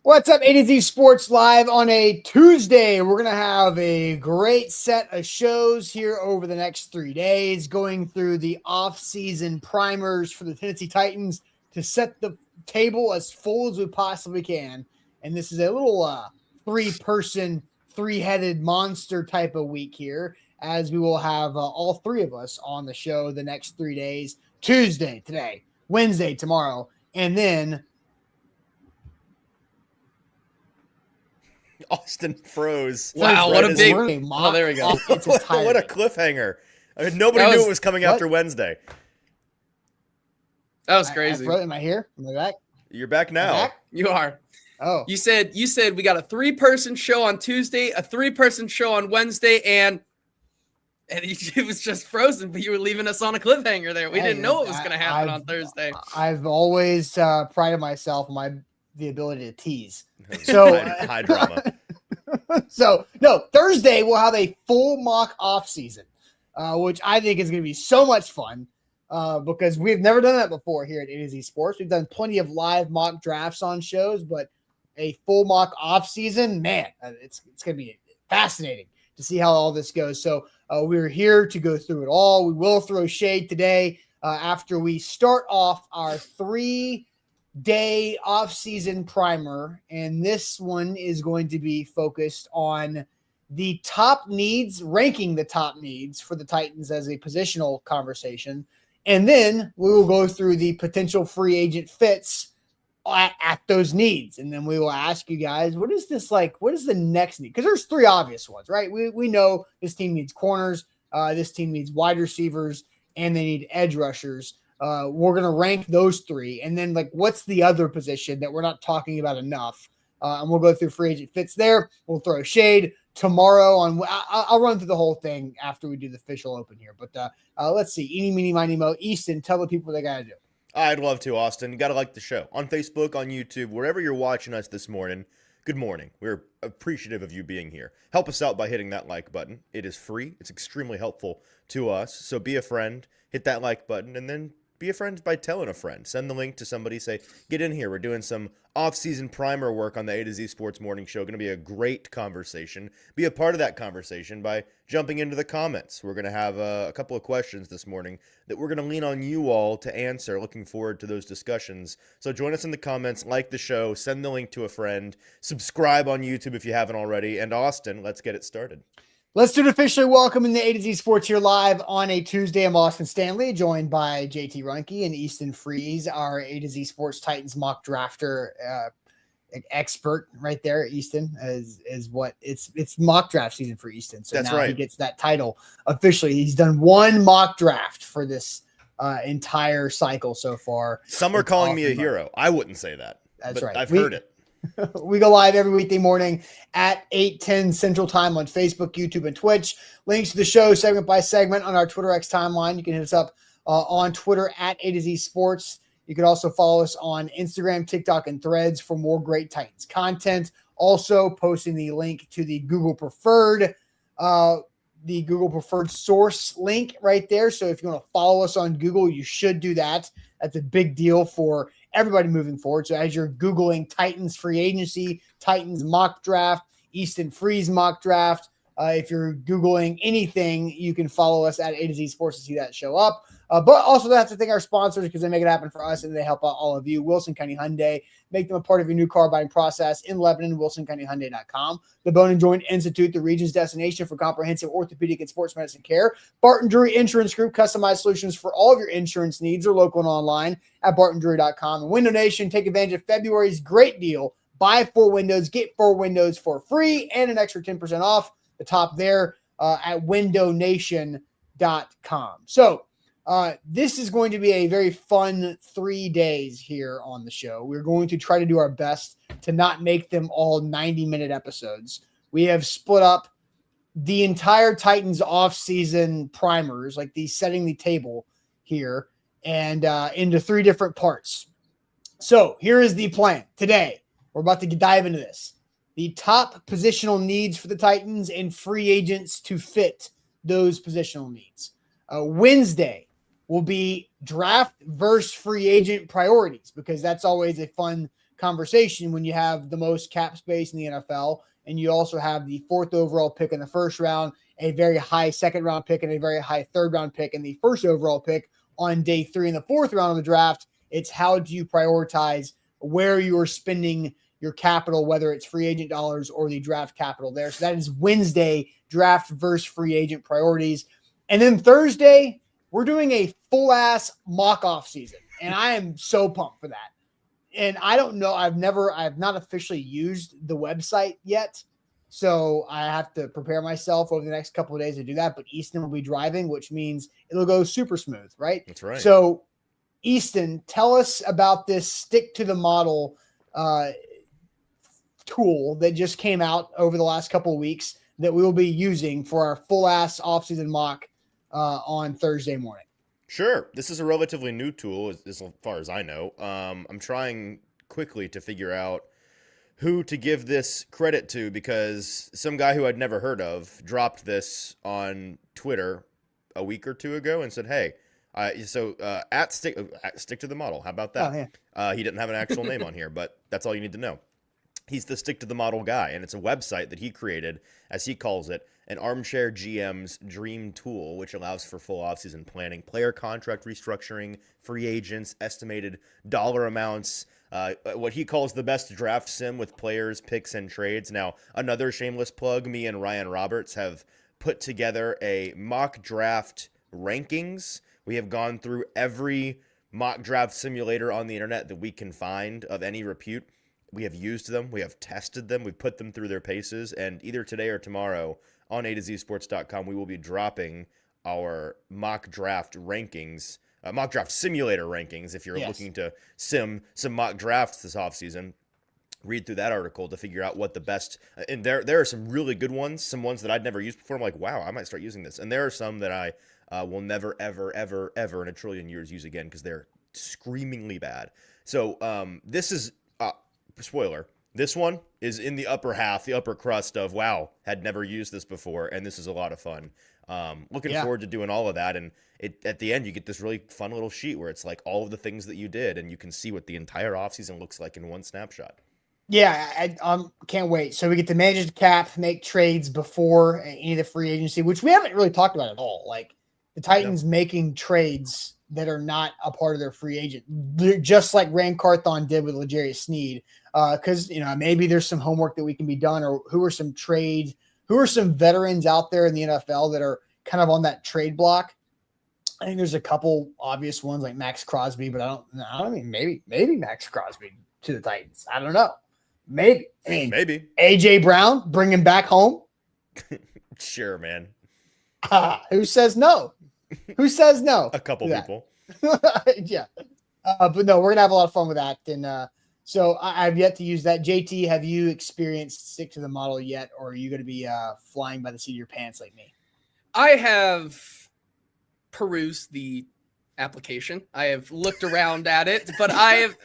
What's up, A to Z Sports Live on a Tuesday? We're going to have a great set of shows here over the next 3 days, going through the off-season primers for the Tennessee Titans to set the table as full as we possibly can. And this is a little three-person, three-headed monster type of week here, as we will have all three of us on the show the next 3 days. Tuesday today, Wednesday tomorrow, and then Austin froze. Wow, what a big... Oh, there we go. It's what a cliffhanger. I mean, nobody knew it was coming after Wednesday. That was crazy. Am I here? Am I back? You're back now. Back? You are. Oh. You said we got a 3-person show on Tuesday, a 3-person show on Wednesday, and it was just frozen, but you were leaving us on a cliffhanger there. We didn't know what was going to happen on Thursday. I've always prided myself on the ability to tease. So high drama. So no, Thursday we'll have a full mock off season, which I think is going to be so much fun because we've never done that before here at A to Z Sports. We've done plenty of live mock drafts on shows, but a full mock off season, man, it's going to be fascinating to see how all this goes. So we're here to go through it all. We will throw shade today after we start off our 3-day off-season primer, and this one is going to be focused on the top needs, ranking the top needs for the Titans as a positional conversation, and then we will go through the potential free agent fits at those needs, and then we will ask you guys, what is this like? What is the next need? Because there's 3 obvious ones, right? We know this team needs corners, this team needs wide receivers, and they need edge rushers. We're going to rank those 3. And then, what's the other position that we're not talking about enough? And we'll go through free agent fits there. We'll throw shade tomorrow on. I'll run through the whole thing after we do the official open here. But let's see. Eeny, meeny, miny, mo. Easton, tell the people what they got to do. I'd love to, Austin. You got to like the show. On Facebook, on YouTube, wherever you're watching us this morning, good morning. We're appreciative of you being here. Help us out by hitting that like button. It is free. It's extremely helpful to us. So be a friend, hit that like button, and then be a friend by telling a friend. Send the link to somebody. Say, get in here. We're doing some off-season primer work on the A to Z Sports Morning Show. Going to be a great conversation. Be a part of that conversation by jumping into the comments. We're going to have a couple of questions this morning that we're going to lean on you all to answer. Looking forward to those discussions. So join us in the comments. Like the show. Send the link to a friend. Subscribe on YouTube if you haven't already. And Austin, let's get it started. Let's do it officially. Welcome in the A to Z Sports here live on a Tuesday. I'm Austin Stanley, joined by JT Runke and Easton Freeze, our A to Z Sports Titans mock drafter expert right there. Easton is what it's mock draft season for Easton. So that's now right. He gets that title officially. He's done 1 mock draft for this entire cycle so far. Some are calling me a hero. I wouldn't say that. That's right. I've heard it. We go live every weekday morning at 8:10 Central Time on Facebook, YouTube, and Twitch. Links to the show segment by segment on our Twitter X timeline. You can hit us up on Twitter at A to Z Sports. You can also follow us on Instagram, TikTok, and Threads for more great Titans content. Also posting the link to the Google Preferred source link right there. So if you want to follow us on Google, you should do that. That's a big deal for everybody moving forward. So as you're Googling Titans free agency, Titans mock draft, Easton Freeze mock draft, if you're Googling anything, you can follow us at A to Z Sports to see that show up. But also have to thank our sponsors because they make it happen for us and they help out all of you. Wilson County Hyundai, make them a part of your new car buying process in Lebanon, WilsonCountyHyundai.com. The Bone and Joint Institute, the region's destination for comprehensive orthopedic and sports medicine care. Barton Drury Insurance Group, customized solutions for all of your insurance needs are local and online at BartonDrury.com. And Window Nation, take advantage of February's great deal. Buy 4 windows, get 4 windows for free and an extra 10% off the top there at WindowNation.com. So, this is going to be a very fun 3 days here on the show. We're going to try to do our best to not make them all 90-minute episodes. We have split up the entire Titans off-season primers, like the setting the table here, and into 3 different parts. So here is the plan today. We're about to dive into this. The top positional needs for the Titans and free agents to fit those positional needs. Wednesday will be draft versus free agent priorities because that's always a fun conversation when you have the most cap space in the NFL, and you also have the 4th overall pick in the first round, a very high 2nd round pick, and a very high 3rd round pick, and the 1st overall pick on day 3 in the 4th round of the draft. It's how do you prioritize where you are spending your capital, whether it's free agent dollars or the draft capital there. So that is Wednesday, draft versus free agent priorities. And then Thursday, we're doing a full-ass mock-off season, and I am so pumped for that. And I don't know, I've not officially used the website yet, so I have to prepare myself over the next couple of days to do that. But Easton will be driving, which means it'll go super smooth, right? That's right. So, Easton, tell us about this stick to the model tool that just came out over the last couple of weeks that we will be using for our full-ass offseason mock on Thursday morning. Sure. This is a relatively new tool as far as I know. I'm trying quickly to figure out who to give this credit to because some guy who I'd never heard of dropped this on Twitter a week or two ago and said, hey, at stick to the model. How about that? Oh, yeah. He didn't have an actual name on here, but that's all you need to know. He's the stick to the model guy, and it's a website that he created, as he calls it, an armchair GM's dream tool, which allows for full offseason planning, player contract restructuring, free agents, estimated dollar amounts, what he calls the best draft sim with players, picks, and trades. Now, another shameless plug, me and Ryan Roberts have put together a mock draft rankings. We have gone through every mock draft simulator on the internet that we can find of any repute. We have used them. We have tested them. We've put them through their paces. And either today or tomorrow on A2ZSports.com, we will be dropping our mock draft rankings, mock draft simulator rankings. If you're looking to sim some mock drafts this offseason, read through that article to figure out what the best. And there are some really good ones, some ones that I'd never used before. I'm like, wow, I might start using this. And there are some that I will never, ever, ever, ever in a trillion years use again because they're screamingly bad. So this is... spoiler, this one is in the upper half, the upper crust of, wow, had never used this before, and this is a lot of fun. Looking forward to doing all of that, and at the end, you get this really fun little sheet where it's like all of the things that you did, and you can see what the entire offseason looks like in one snapshot. Yeah, I can't wait. So we get to manage the cap, make trades before any of the free agency, which we haven't really talked about at all. Like the Titans making trades that are not a part of their free agent, just like Rand Carthon did with L'Jarius Sneed. Because maybe there's some homework that we can be done, or who are some veterans out there in the NFL that are kind of on that trade block. I think there's a couple obvious ones like Max Crosby, but I don't mean maybe Max Crosby to the Titans. I don't know. Maybe AJ Brown, bring him back home. Sure, man. Who says no? Who says no? A couple people. Yeah. But no, we're going to have a lot of fun with that. And so I've yet to use that. JT, have you experienced stick to the model yet? Or are you going to be flying by the seat of your pants like me? I have perused the application. I have looked around at it, but I've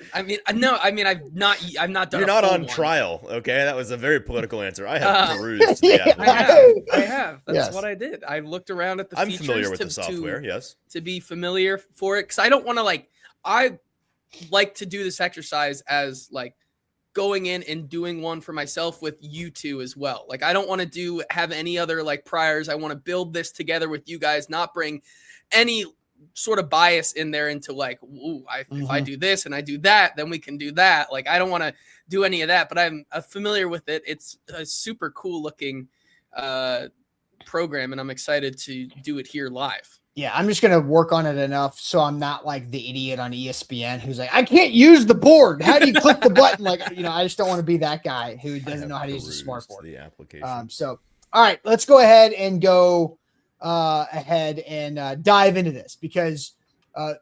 not done. You're not on one. trial, okay? That was a very political answer. I have perused the application. I have. That's what I did. I looked around at the features. I'm familiar with the software, yes. To be familiar for it, because I don't want to I like to do this exercise as going in and doing one for myself with you two as well. Like I don't want to have any other priors. I want to build this together with you guys, not bring any sort of bias in there into if I do this and I do that, then we can do that. I don't want to do any of that, but I'm familiar with it. It's a super cool looking program, and I'm excited to do it here live. Yeah, I'm just going to work on it enough so I'm not like the idiot on ESPN who's like, I can't use the board. How do you click the button? I just don't want to be that guy who doesn't know how to use the smart board. The application. So, all right, let's go ahead and go ahead and dive into this because the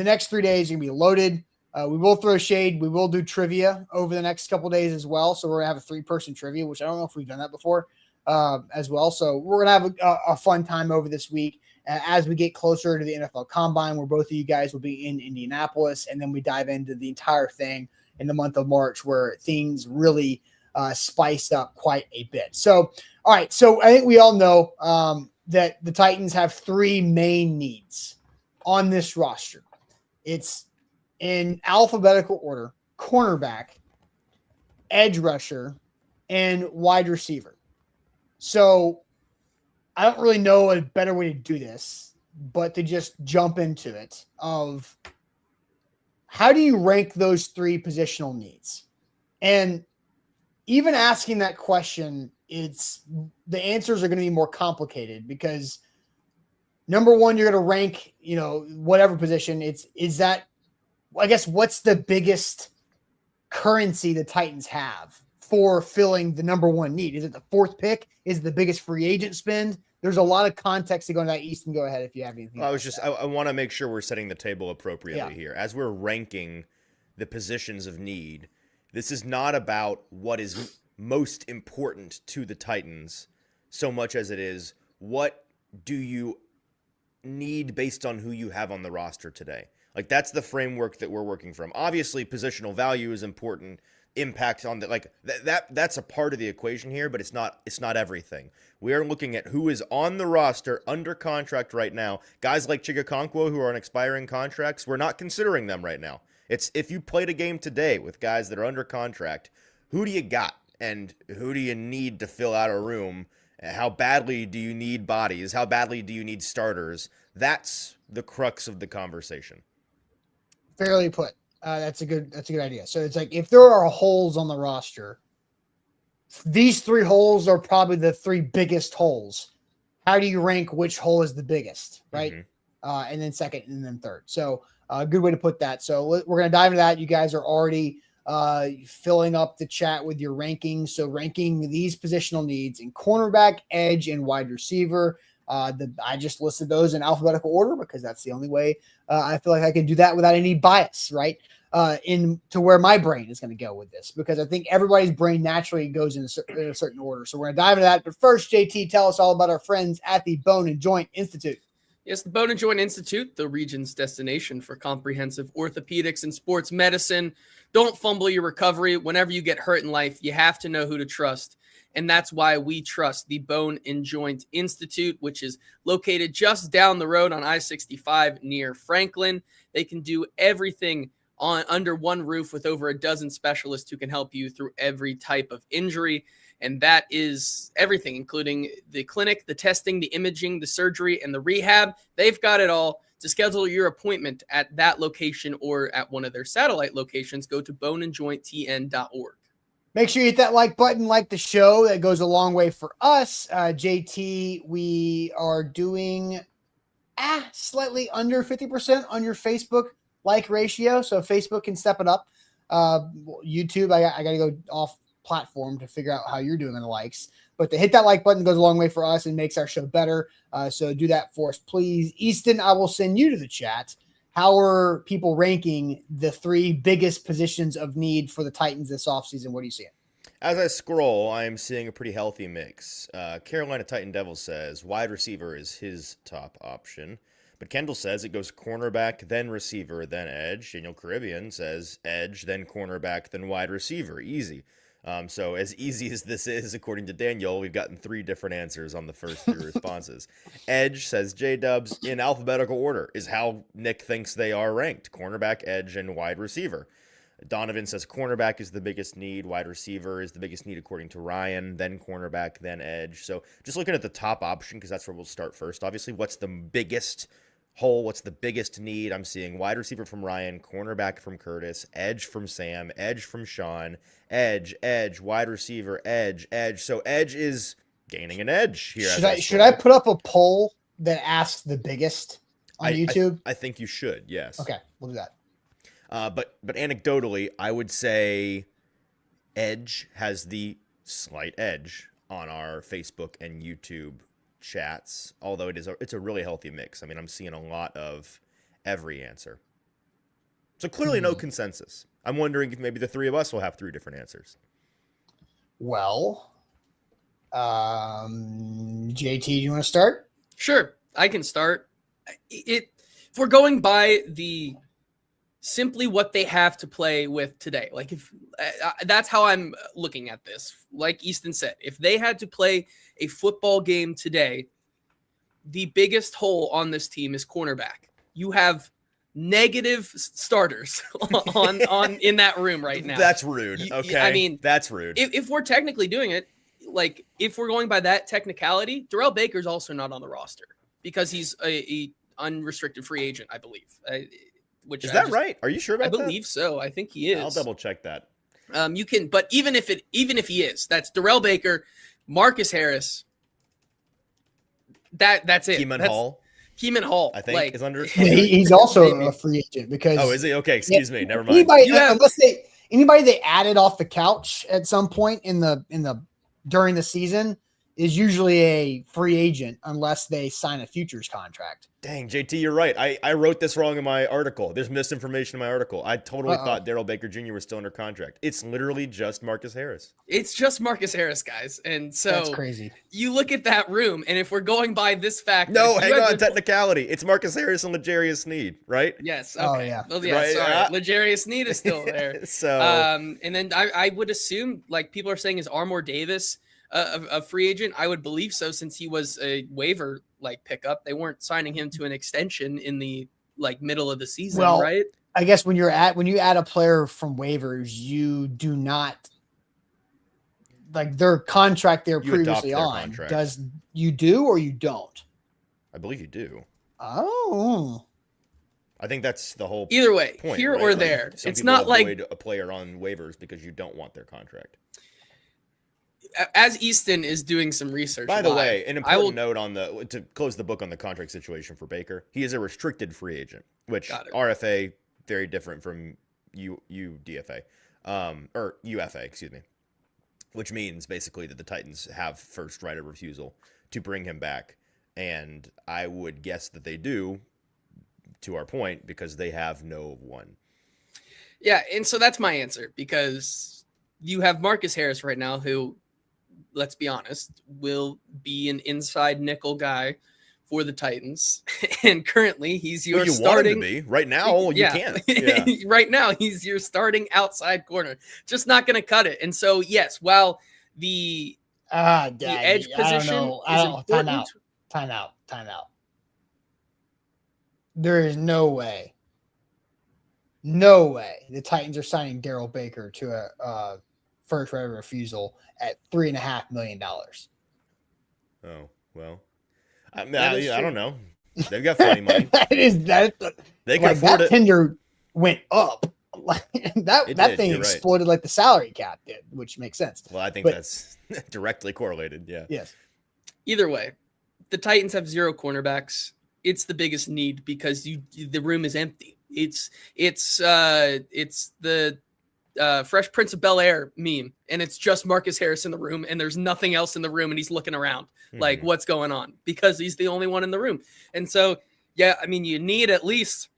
next 3 days are going to be loaded. We will throw shade. We will do trivia over the next couple of days as well. So we're going to have a 3-person trivia, which I don't know if we've done that before as well. So we're going to have a fun time over this week. As we get closer to the NFL Combine, where both of you guys will be in Indianapolis, and then we dive into the entire thing in the month of March, where things really spiced up quite a bit. So, all right. So I think we all know that the Titans have 3 main needs on this roster. It's in alphabetical order: cornerback, edge rusher, and wide receiver. So I don't really know a better way to do this, but to just jump into it of how do you rank those three positional needs? And even asking that question, the answers are going to be more complicated because number one, you're going to rank, whatever position is that, I guess, what's the biggest currency the Titans have for filling the number one need? Is it the fourth pick? Is it the biggest free agent spend? There's a lot of context to go into that. Easton, go ahead if you have anything. I want to make sure we're setting the table appropriately here. As we're ranking the positions of need, this is not about what is most important to the Titans so much as it is what do you need based on who you have on the roster today. Like, that's the framework that we're working from. Obviously, positional value is important. Impact on that's a part of the equation here, but it's not everything. We are looking at who is on the roster under contract right now. Guys like Chigakonkwo who are on expiring contracts, we're not considering them right now. It's if you played a game today with guys that are under contract, who do you got and who do you need to fill out a room? How badly do you need bodies? How badly do you need starters? That's the crux of the conversation. Fairly put. That's a good idea. So it's like if there are holes on the roster, these three holes are probably the three biggest holes. How do you rank which hole is the biggest, right? Mm-hmm. And then second, and then third. So a good way to put that. So we're going to dive into that. You guys are already filling up the chat with your rankings. So ranking these positional needs in cornerback, edge, and wide receiver. I just listed those in alphabetical order because that's the only way I feel like I can do that without any bias, right? To where my brain is going to go with this, because I think everybody's brain naturally goes in a certain order. So we're going to dive into that. But first, JT, tell us all about our friends at the Bone and Joint Institute. Yes, the Bone and Joint Institute, the region's destination for comprehensive orthopedics and sports medicine. Don't fumble your recovery. Whenever you get hurt in life, you have to know who to trust. And that's why we trust the Bone and Joint Institute, which is located just down the road on I-65 near Franklin. They can do everything under one roof with over a dozen specialists who can help you through every type of injury. And that is everything, including the clinic, the testing, the imaging, the surgery, and the rehab. They've got it all. To schedule your appointment at that location or at one of their satellite locations, go to boneandjointtn.org. Make sure you hit that like button, like the show. That goes a long way for us. JT, we are doing slightly under 50% on your Facebook like ratio. So Facebook can step it up. YouTube, I got to go off platform to figure out how you're doing on the likes. But to hit that like button goes a long way for us and makes our show better. So do that for us, please. Easton, I will send you to the chat. How are people ranking the three biggest positions of need for the Titans this offseason? What are you seeing? As I scroll, I'm seeing a pretty healthy mix. Carolina Titan Devil says wide receiver is his top option. But Kendall says it goes cornerback, then receiver, then edge. Daniel Caribbean says edge, then cornerback, then wide receiver. Easy. So as easy as this is, according to Daniel, we've gotten 3 different answers on the first 3 responses. Edge, says J-Dubs, in alphabetical order is how Nick thinks they are ranked. Cornerback, edge, and wide receiver. Donovan says cornerback is the biggest need. Wide receiver is the biggest need according to Ryan, then cornerback, then edge. So just looking at the top option, because that's where we'll start first, obviously. What's the biggest hole? What's the biggest need? I'm seeing wide receiver from Ryan, cornerback from Curtis, edge from Sam, edge from Sean, edge, wide receiver, edge. So edge is gaining an edge here. Should I put up a poll that asks the biggest on YouTube? I think you should, yes. Okay, we'll do that. But anecdotally, I would say edge has the slight edge on our Facebook and YouTube chats, although it's a really healthy mix. I mean, I'm seeing a lot of every answer. So clearly no consensus. I'm wondering if maybe the 3 of us will have 3 different answers. Well, JT, do you want to start? Sure, I can start. If we're going by the simply what they have to play with today, like if that's how I'm looking at this. Like Easton said, if they had to play a football game today, the biggest hole on this team is cornerback. You have negative starters on in that room right now. That's rude. Okay. I mean, that's rude. If we're technically doing it, like if we're going by that technicality, Darrell Baker's also not on the roster because he's a unrestricted free agent, I believe. Which is that right? Are you sure about that? I believe so. I think he is. I'll double check that. You can, but even if he is, that's Darrell Baker, Marcus Harris. That's it. Keeman Hall, I think, is under. He's also a free agent because. Oh, is he? Okay, excuse me. Never mind. Anybody they added off the couch at some point in the during the season is usually a free agent unless they sign a futures contract. Dang, JT, you're right. I wrote this wrong in my article. There's misinformation in my article. I totally thought Darrell Baker Jr. was still under contract. It's literally just Marcus Harris. It's just Marcus Harris, guys. And so that's crazy. You look at that room, and if we're going by this fact, no, hang on, technicality. It's Marcus Harris and L'Jarius Sneed, right? Yes. Okay. Oh yeah. Well, yeah. Right? Sorry, L'Jarius Sneed is still there. So, and then I would assume, like people are saying, is Armour Davis a free agent? I would believe so, since he was a waiver pickup. They weren't signing him to an extension in the middle of the season, right? I guess when you add a player from waivers, you do not their contract they're previously on. Contract. Does you do or you don't? I believe you do. Oh. I think that's the whole either way, point, here right? or there. It's not avoid a player on waivers because you don't want their contract. As Easton is doing some research. By the way, an important note to close the book on the contract situation for Baker. He is a restricted free agent, which RFA very different from UDFA, or UFA, excuse me, which means basically that the Titans have first right of refusal to bring him back, and I would guess that they do, to our point, because they have no one. Yeah, and so that's my answer, because you have Marcus Harris right now who, let's be honest, will be an inside nickel guy for the Titans. And currently he's your starting. Want him to be. Right now, you can't. Yeah. Right now, he's your starting outside corner. Just not going to cut it. And so, yes, while the edge position is important. Time out. There is no way the Titans are signing Darrell Baker to a first right of refusal at $3.5 million. Oh, well, I don't know. They've got funny money. They can afford it. Tender went up. That thing exploded like the salary cap did, which makes sense. Well, I think that's directly correlated. Yeah. Yes. Either way, the Titans have 0 cornerbacks. It's the biggest need because the room is empty. It's the Fresh Prince of Bel-Air meme, and it's just Marcus Harris in the room, and there's nothing else in the room, and he's looking around like, what's going on? Because he's the only one in the room. And so, yeah, I mean, you need at least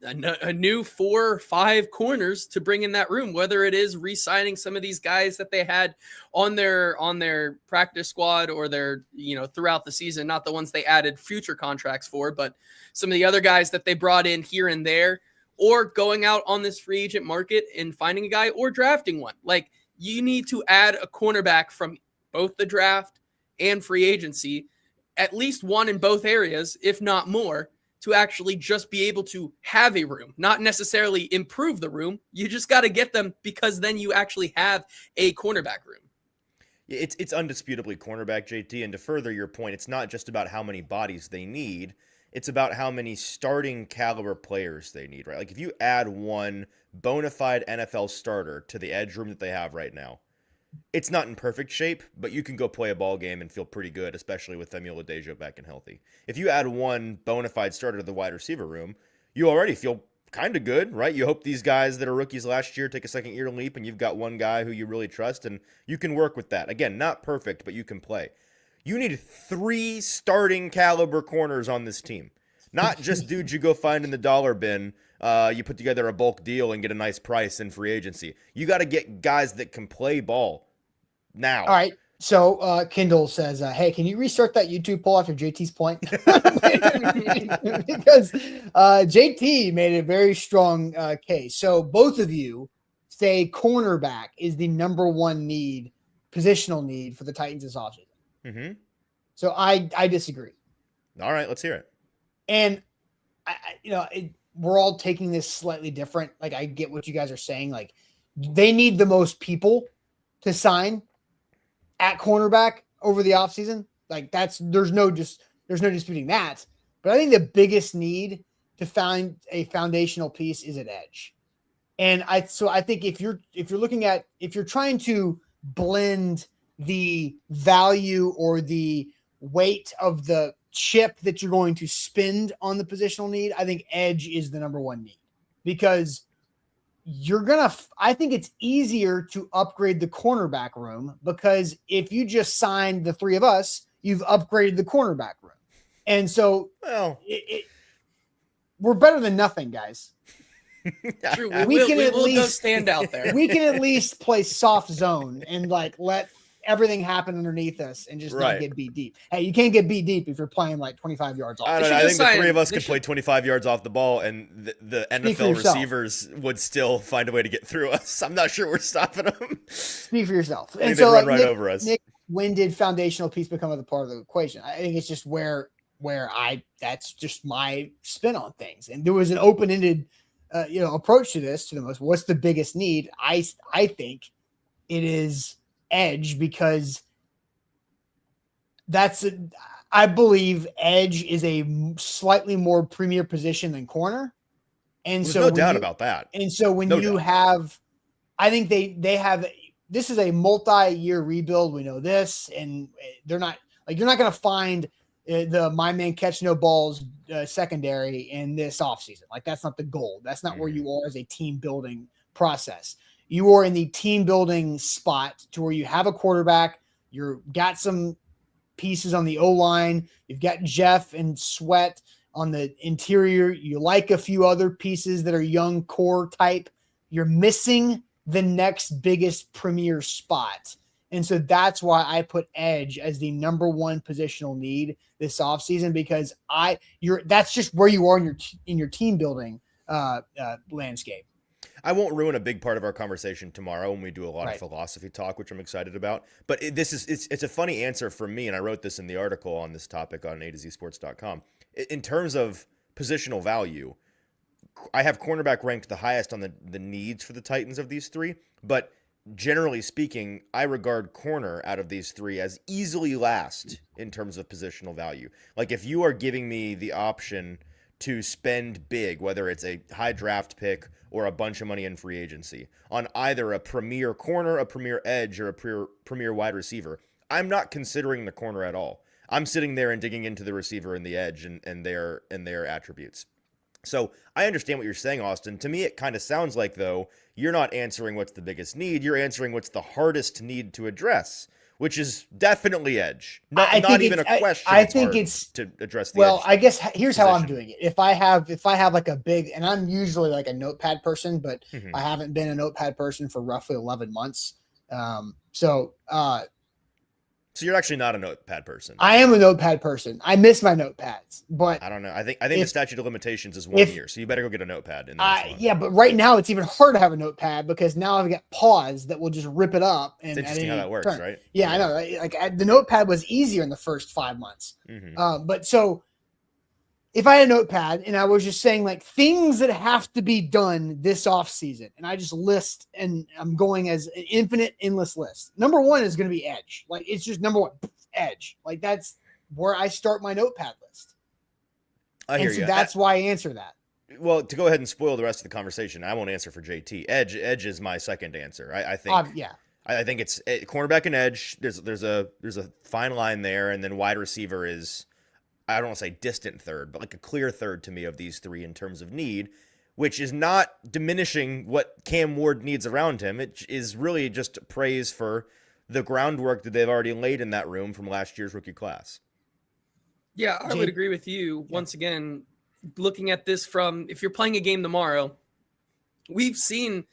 a new 4 or 5 corners to bring in that room, whether it is re-signing some of these guys that they had on their practice squad or their, throughout the season, not the ones they added future contracts for, but some of the other guys that they brought in here and there, or going out on this free agent market and finding a guy or drafting one. Like, you need to add a cornerback from both the draft and free agency, at least one in both areas, if not more, to actually just be able to have a room, not necessarily improve the room. You just got to get them, because then you actually have a cornerback room. It's undisputably cornerback, JT. And to further your point, it's not just about how many bodies they need. It's about how many starting caliber players they need, right? Like, if you add one bona fide NFL starter to the edge room that they have right now, it's not in perfect shape, but you can go play a ball game and feel pretty good, especially with Samuel Adejo back and healthy. If you add one bona fide starter to the wide receiver room, you already feel kind of good, right? You hope these guys that are rookies last year take a second year leap, and you've got one guy who you really trust, and you can work with that. Again, not perfect, but you can play. You need 3 starting caliber corners on this team. Not just dudes you go find in the dollar bin. You put together a bulk deal and get a nice price in free agency. You got to get guys that can play ball now. All right. So Kendall says, hey, can you restart that YouTube poll after JT's point? Because JT made a very strong case. So both of you say cornerback is the number one positional need for the Titans this offseason. Mm-hmm. So I disagree. All right, let's hear it. And we're all taking this slightly different. Like, I get what you guys are saying. Like, they need the most people to sign at cornerback over the offseason. Like, there's no disputing that. But I think the biggest need to find a foundational piece is at edge. And I think if you're trying to blend the value or the weight of the chip that you're going to spend on the positional need, I think edge is the number one need, because I think it's easier to upgrade the cornerback room, because if you just signed the three of us, you've upgraded the cornerback room. And so we're better than nothing, guys. True. We will go stand out there. We can at least play soft zone and like let everything happen underneath us and just not get beat deep. Hey, you can't get beat deep if you're playing like 25 yards off. I think the three of us could play 25 yards off the ball, and the NFL receivers would still find a way to get through us. I'm not sure we're stopping them. Speak for yourself. And so run right over us. Nick, when did foundational piece become a part of the equation? I think it's just where that's just my spin on things. And there was an open-ended approach to this, what's the biggest need? I think it is edge, because I believe edge is a slightly more premier position than corner. And there's so no doubt about that. And so when I think they have, this is a multi-year rebuild. We know this, and you're not going to find the my man catch no balls secondary in this offseason. Like, that's not the goal. That's not where you are as a team building process. You are in the team building spot to where you have a quarterback. You've got some pieces on the O-line. You've got Jeff and Sweat on the interior. You like a few other pieces that are young core type. You're missing the next biggest premier spot. And so that's why I put edge as the number one positional need this offseason, because that's just where you are in your team building landscape. I won't ruin a big part of our conversation tomorrow when we do a lot of philosophy talk, which I'm excited about. But it's a funny answer from me, and I wrote this in the article on this topic on A2Zsports.com. In terms of positional value, I have cornerback ranked the highest on the needs for the Titans of these three, but generally speaking, I regard corner out of these three as easily last in terms of positional value. Like, if you are giving me the option to spend big, whether it's a high draft pick or a bunch of money in free agency, on either a premier corner, a premier edge, or a premier wide receiver, I'm not considering the corner at all. I'm sitting there and digging into the receiver and the edge and their attributes. So I understand what you're saying, Austin. To me, it kind of sounds like, though, you're not answering what's the biggest need. You're answering what's the hardest need to address, which is definitely edge. Not even a question. I think it's to address the edge. Well, I guess here's how I'm doing it. If I have like a big, and I'm usually like a notepad person, but I haven't been a notepad person for roughly 11 months. So you're actually not a notepad person. I am a notepad person. I miss my notepads, but I don't know. I think the statute of limitations is 1 year, so you better go get a notepad. Yeah, but right now it's even harder to have a notepad, because now I've got paws that will just rip it up. And it's interesting how that works, right? Yeah, I know. Right? Like, the notepad was easier in the first 5 months, but so if I had a notepad and I was just saying like things that have to be done this off season, and I just list, and I'm going as an infinite, endless list. Number one is going to be edge. Like, it's just number one, edge. Like, that's where I start my notepad list. I hear you. That's why I answer that. Well, to go ahead and spoil the rest of the conversation, I won't answer for JT. Edge is my second answer. I think. I think it's cornerback and edge. There's a fine line there, and then wide receiver is, I don't want to say distant third, but like a clear third to me of these three in terms of need, which is not diminishing what Cam Ward needs around him. It is really just praise for the groundwork that they've already laid in that room from last year's rookie class. Yeah, I would agree with you. Once again, looking at this from, if you're playing a game tomorrow, we've seen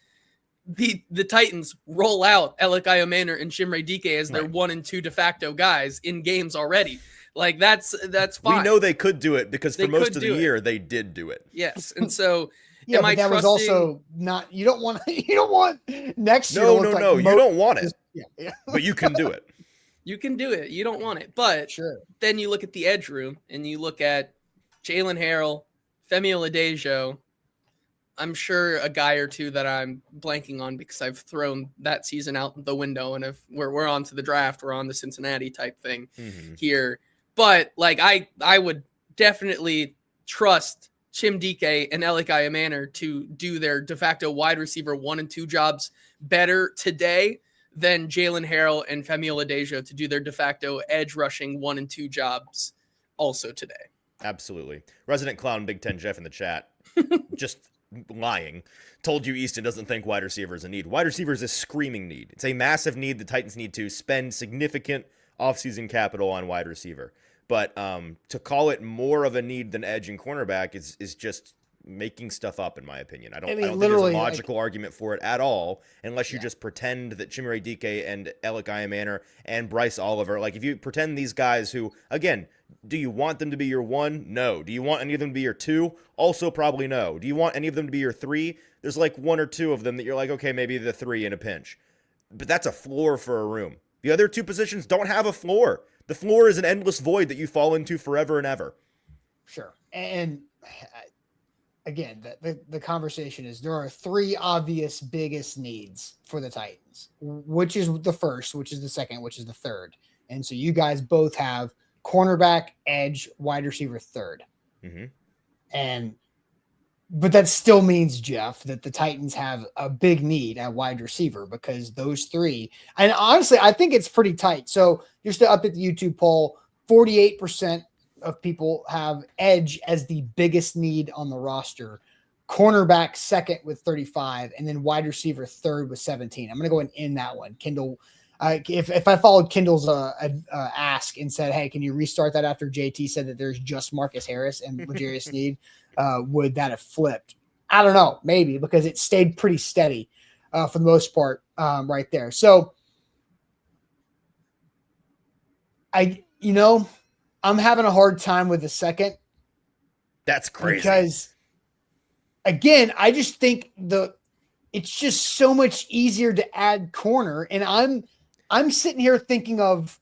the Titans roll out Alec Iomanor and Chimere Dike as their 1 and 2 de facto guys in games already. Like, that's fine. We know they could do it because for most of the year they did do it. Yes, and so yeah, but that was also not. You don't want next year. No, you don't want it. Yeah. But you can do it. You can do it. You don't want it, but then you look at the edge room and you look at Jalen Harrell, Femi Oladejo, I'm sure a guy or two that I'm blanking on because I've thrown that season out the window, and if we're on to the draft, we're on the Cincinnati type thing here. But like I would definitely trust Chim Dike and Alec Manor to do their de facto wide receiver 1 and 2 jobs better today than Jalen Harrell and Femi Oladejo to do their de facto edge rushing 1 and 2 jobs also today. Absolutely. Resident Clown Big Ten Jeff in the chat, just lying, told you Easton doesn't think wide receiver is a need. Wide receiver is a screaming need. It's a massive need. The Titans need to spend significant offseason capital on wide receiver. But to call it more of a need than edge and cornerback is just making stuff up, in my opinion. I don't think there's a logical argument for it at all, unless you just pretend that Chimere Dike and Alec Manor and Bryce Oliver, like if you pretend these guys who, again, do you want them to be your 1? No. Do you want any of them to be your 2? Also probably no. Do you want any of them to be your 3? There's like 1 or 2 of them that you're like, okay, maybe the 3 in a pinch. But that's a floor for a room. The other 2 positions don't have a floor. The floor is an endless void that you fall into forever and ever. Sure. And again, the conversation is there are 3 obvious biggest needs for the Titans, which is the first, which is the second, which is the third. And so you guys both have cornerback, edge, wide receiver, third. But that still means, Jeff, that the Titans have a big need at wide receiver because those 3, and honestly, I think it's pretty tight. So just to update the YouTube poll, 48% of people have edge as the biggest need on the roster, cornerback second with 35, and then wide receiver third with 17. I'm going to go and end that one. Kendall, if I followed Kendall's ask and said, hey, can you restart that after JT said that there's just Marcus Harris and L'Jarius Sneed, would that have flipped? I don't know, maybe, because it stayed pretty steady for the most part right there. So I'm having a hard time with the second. That's crazy. Because again, I just think it's just so much easier to add corner. And I'm sitting here thinking of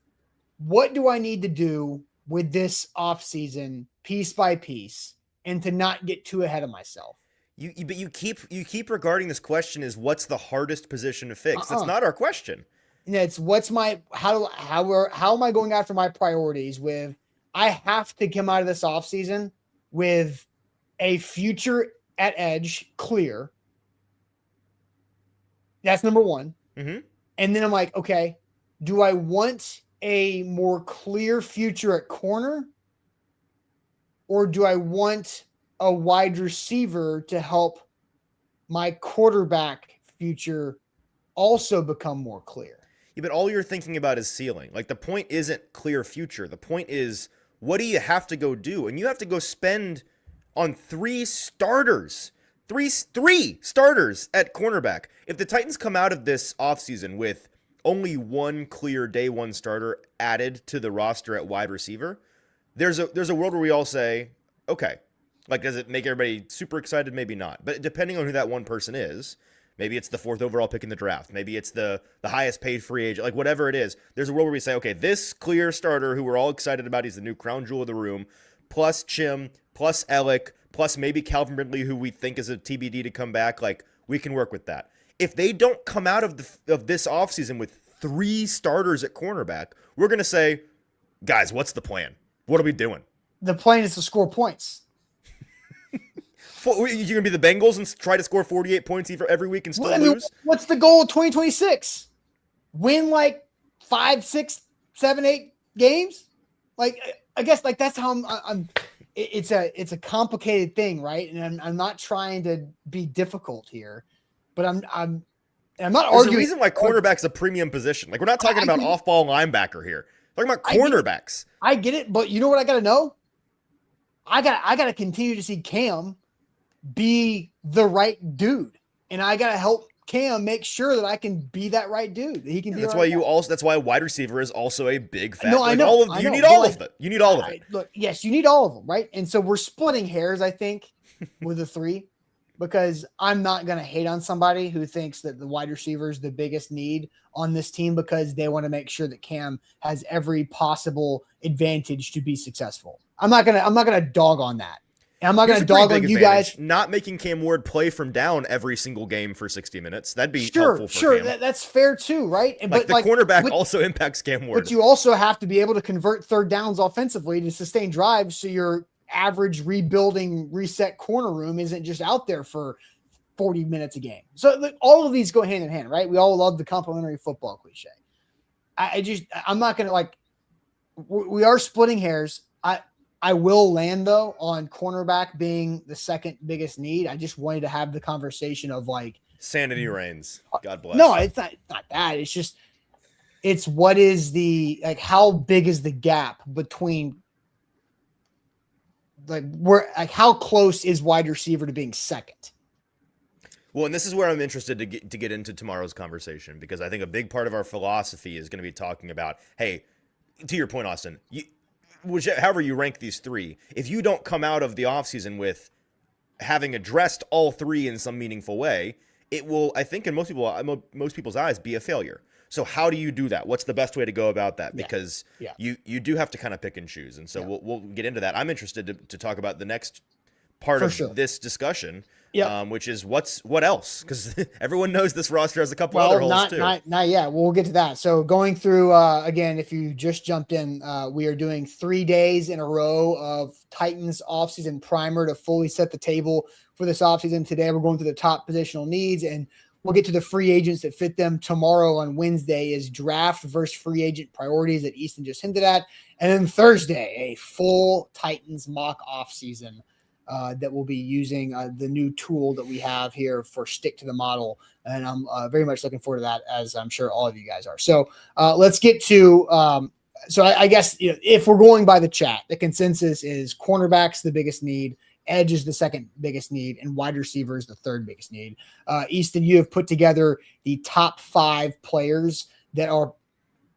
what do I need to do with this offseason piece by piece and to not get too ahead of myself. But you keep regarding this question as what's the hardest position to fix. That's not our question. Yeah, it's how am I going after my priorities with I have to come out of this offseason with a future at edge clear. That's number 1. And then I'm like, okay, do I want a more clear future at corner? Or do I want a wide receiver to help my quarterback future also become more clear? Yeah, but all you're thinking about is ceiling. Like the point isn't clear future. The point is, what do you have to go do? And you have to go spend on 3 starters. Three starters at cornerback. If the Titans come out of this offseason with only 1 clear day 1 starter added to the roster at wide receiver, there's a world where we all say, okay, like does it make everybody super excited? Maybe not. But depending on who that one person is, maybe it's the 4th overall pick in the draft. Maybe it's the highest paid free agent, like whatever it is. There's a world where we say, okay, this clear starter who we're all excited about, he's the new crown jewel of the room, plus Chim, plus Alec, plus maybe Calvin Ridley, who we think is a TBD to come back. Like we can work with that. If they don't come out of this offseason with 3 starters at cornerback, we're going to say, guys, what's the plan? What are we doing? The plan is to score points. You're going to be the Bengals and try to score 48 points every week and still lose? What's the goal of 2026? Win like 5, 6, 7, 8 games? Like, I guess like that's how I'm it's a complicated thing, right? And I'm not trying to be difficult here, but I'm not There's arguing. There's a reason why cornerback's a premium position. Like we're not talking about off-ball linebacker here. We're talking about cornerbacks. I get it, but you know what I got to know? I got to continue to see Cam be the right dude, and I got to help Cam make sure that I can be that right dude. He can be. That's right why guy. that's why wide receiver is also a big factor. No, I know. You need all of it. You need all of it. Look, yes, you need all of them, right? And so we're splitting hairs, I think, with the 3, because I'm not going to hate on somebody who thinks that the wide receiver is the biggest need on this team because they want to make sure that Cam has every possible advantage to be successful. I'm not gonna dog on that. And I'm not going Here's to a pretty dog on big you advantage. guys. Not making Cam Ward play from down every single game for 60 minutes. That'd be Sure, helpful for sure. Cam. That's fair too, right? And Like, the cornerback also impacts Cam Ward. But you also have to be able to convert third downs offensively to sustain drives, so your average rebuilding reset corner room isn't just out there for 40 minutes a game. So all of these go hand in hand, right? We all love the complementary football cliche. I'm not going to we are splitting hairs. I will land though on cornerback being the second biggest need. I just wanted to have the conversation of sanity reigns. God bless. No, it's not that. It's just, it's what is how big is the gap between how close is wide receiver to being second? Well, and this is where I'm interested to get into tomorrow's conversation, because I think a big part of our philosophy is going to be talking about, hey, to your point, Austin, however you rank these three, if you don't come out of the offseason with having addressed all three in some meaningful way, it will, I think, in most people's eyes, be a failure. So how do you do that? What's the best way to go about that? Because you do have to kind of pick and choose. And so we'll get into that. I'm interested to talk about the next part of this discussion, which is what else? Because everyone knows this roster has a couple other holes too. Not yet. We'll get to that. So going through, again, if you just jumped in, we are doing 3 days in a row of Titans offseason primer to fully set the table for this offseason. Today, we're going through the top positional needs, and we'll get to the free agents that fit them. Tomorrow on Wednesday is draft versus free agent priorities that Easton just hinted at. And then Thursday, a full Titans mock offseason that we'll be using the new tool that we have here for Stick to the Model. And I'm very much looking forward to that, as I'm sure all of you guys are. So let's get to I guess if we're going by the chat, the consensus is cornerbacks the biggest need, edge is the second biggest need, and wide receiver is the third biggest need. Easton, you have put together the top 5 players that are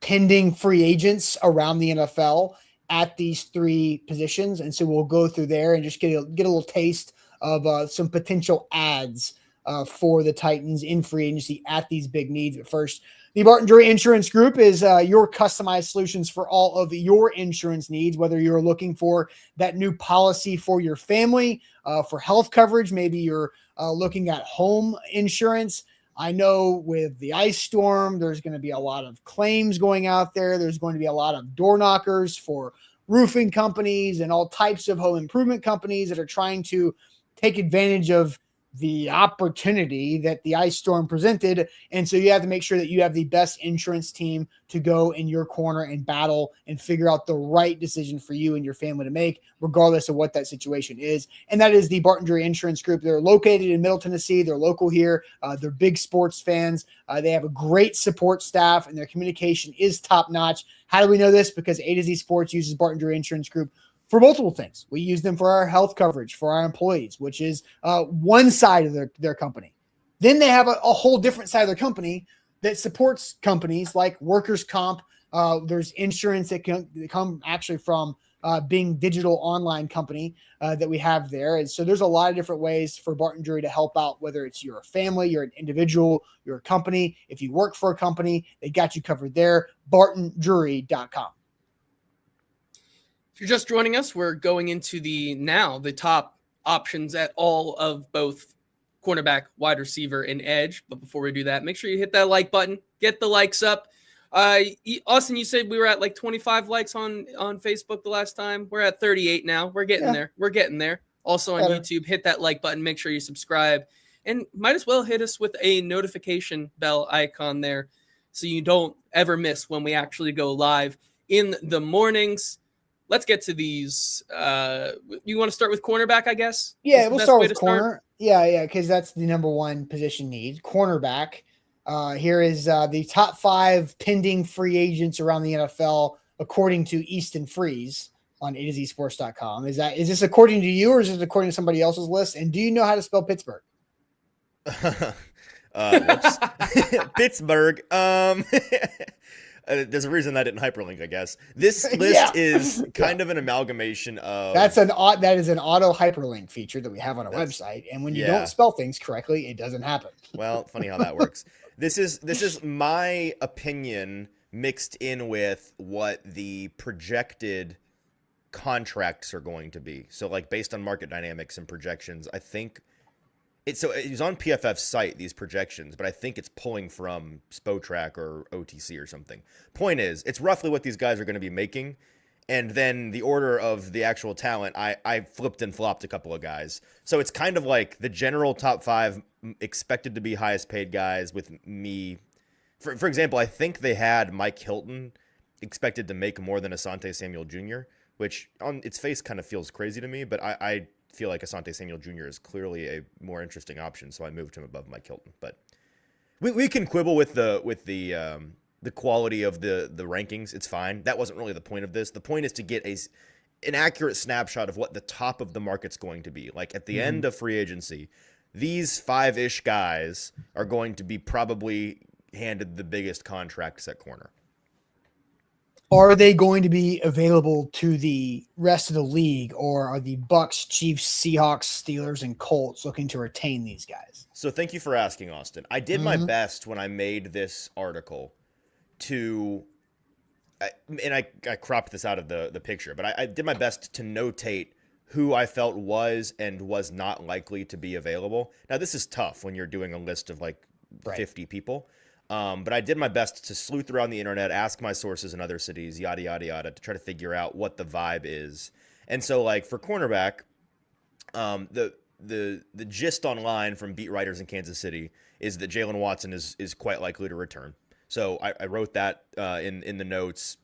pending free agents around the NFL at these 3 positions. And so we'll go through there and just get a little taste of some potential ads for the Titans in free agency at these big needs. But first, the Barton Drury Insurance Group is your customized solutions for all of your insurance needs, whether you're looking for that new policy for your family, for health coverage, maybe you're looking at home insurance. I know with the ice storm, there's going to be a lot of claims going out there. There's going to be a lot of door knockers for roofing companies and all types of home improvement companies that are trying to take advantage of the opportunity that the ice storm presented. And so you have to make sure that you have the best insurance team to go in your corner and battle and figure out the right decision for you and your family to make, regardless of what that situation is. And that is the Barton Drury Insurance Group. They're located in Middle Tennessee. They're local here. They're big sports fans. They have a great support staff, and their communication is top notch. How do we know this? Because A to Z Sports uses Barton Drury Insurance Group for multiple things. We use them for our health coverage for our employees, which is one side of their company. Then they have a whole different side of their company that supports companies like workers' comp. There's insurance that can come actually from being digital online company that we have there. And so there's a lot of different ways for Barton Drury to help out, whether it's you're a family, you're an individual, you're a company. If you work for a company, they got you covered there. BartonDrury.com. If you're just joining us, we're going into the top options at all of both cornerback, wide receiver, and edge. But before we do that, make sure you hit that like button, get the likes up. Austin, you said we were at like 25 likes on Facebook the last time. We're at 38 now. We're getting there. We're getting there. Also on YouTube, hit that like button. Make sure you subscribe. And might as well hit us with a notification bell icon there so you don't ever miss when we actually go live in the mornings. Let's get to these. You want to start with cornerback, I guess? Yeah, we'll start with corner. Yeah, because that's the number 1 position need. Cornerback. Here is the top 5 pending free agents around the NFL, according to Easton Freeze on A to Z Sports.com. Is this according to you, or is it according to somebody else's list? And do you know how to spell Pittsburgh? Pittsburgh. There's a reason I didn't hyperlink, I guess. This list is kind of an amalgamation of... That is an auto hyperlink feature that we have on our website. And when you don't spell things correctly, it doesn't happen. Well, funny how that works. This is my opinion mixed in with what the projected contracts are going to be. So like based on market dynamics and projections, I think it was on PFF's site, these projections, but I think it's pulling from Spotrac or OTC or something. Point is, it's roughly what these guys are going to be making. And then the order of the actual talent, I flipped and flopped a couple of guys. So it's kind of like the general top 5 expected to be highest paid guys with me. For example, I think they had Mike Hilton expected to make more than Asante Samuel Jr., which on its face kind of feels crazy to me, but I feel like Asante Samuel Jr. is clearly a more interesting option, so I moved him above Mike Hilton. But we can quibble with the quality of the rankings. It's fine. That wasn't really the point of this. The point is to get an accurate snapshot of what the top of the market's going to be. Like at the end of free agency, these 5-ish guys are going to be probably handed the biggest contracts at corner. Are they going to be available to the rest of the league, or are the Bucks, Chiefs, Seahawks, Steelers, and Colts looking to retain these guys? So thank you for asking, Austin. I did my best when I made this article and I cropped this out of the picture, but I did my best to notate who I felt was and was not likely to be available. Now, this is tough when you're doing a list of like 50 people. But I did my best to sleuth around the internet, ask my sources in other cities, yada, yada, yada, to try to figure out what the vibe is. And so, like, for cornerback, the gist online from beat writers in Kansas City is that Jalen Watson is quite likely to return. So I wrote that in the notes.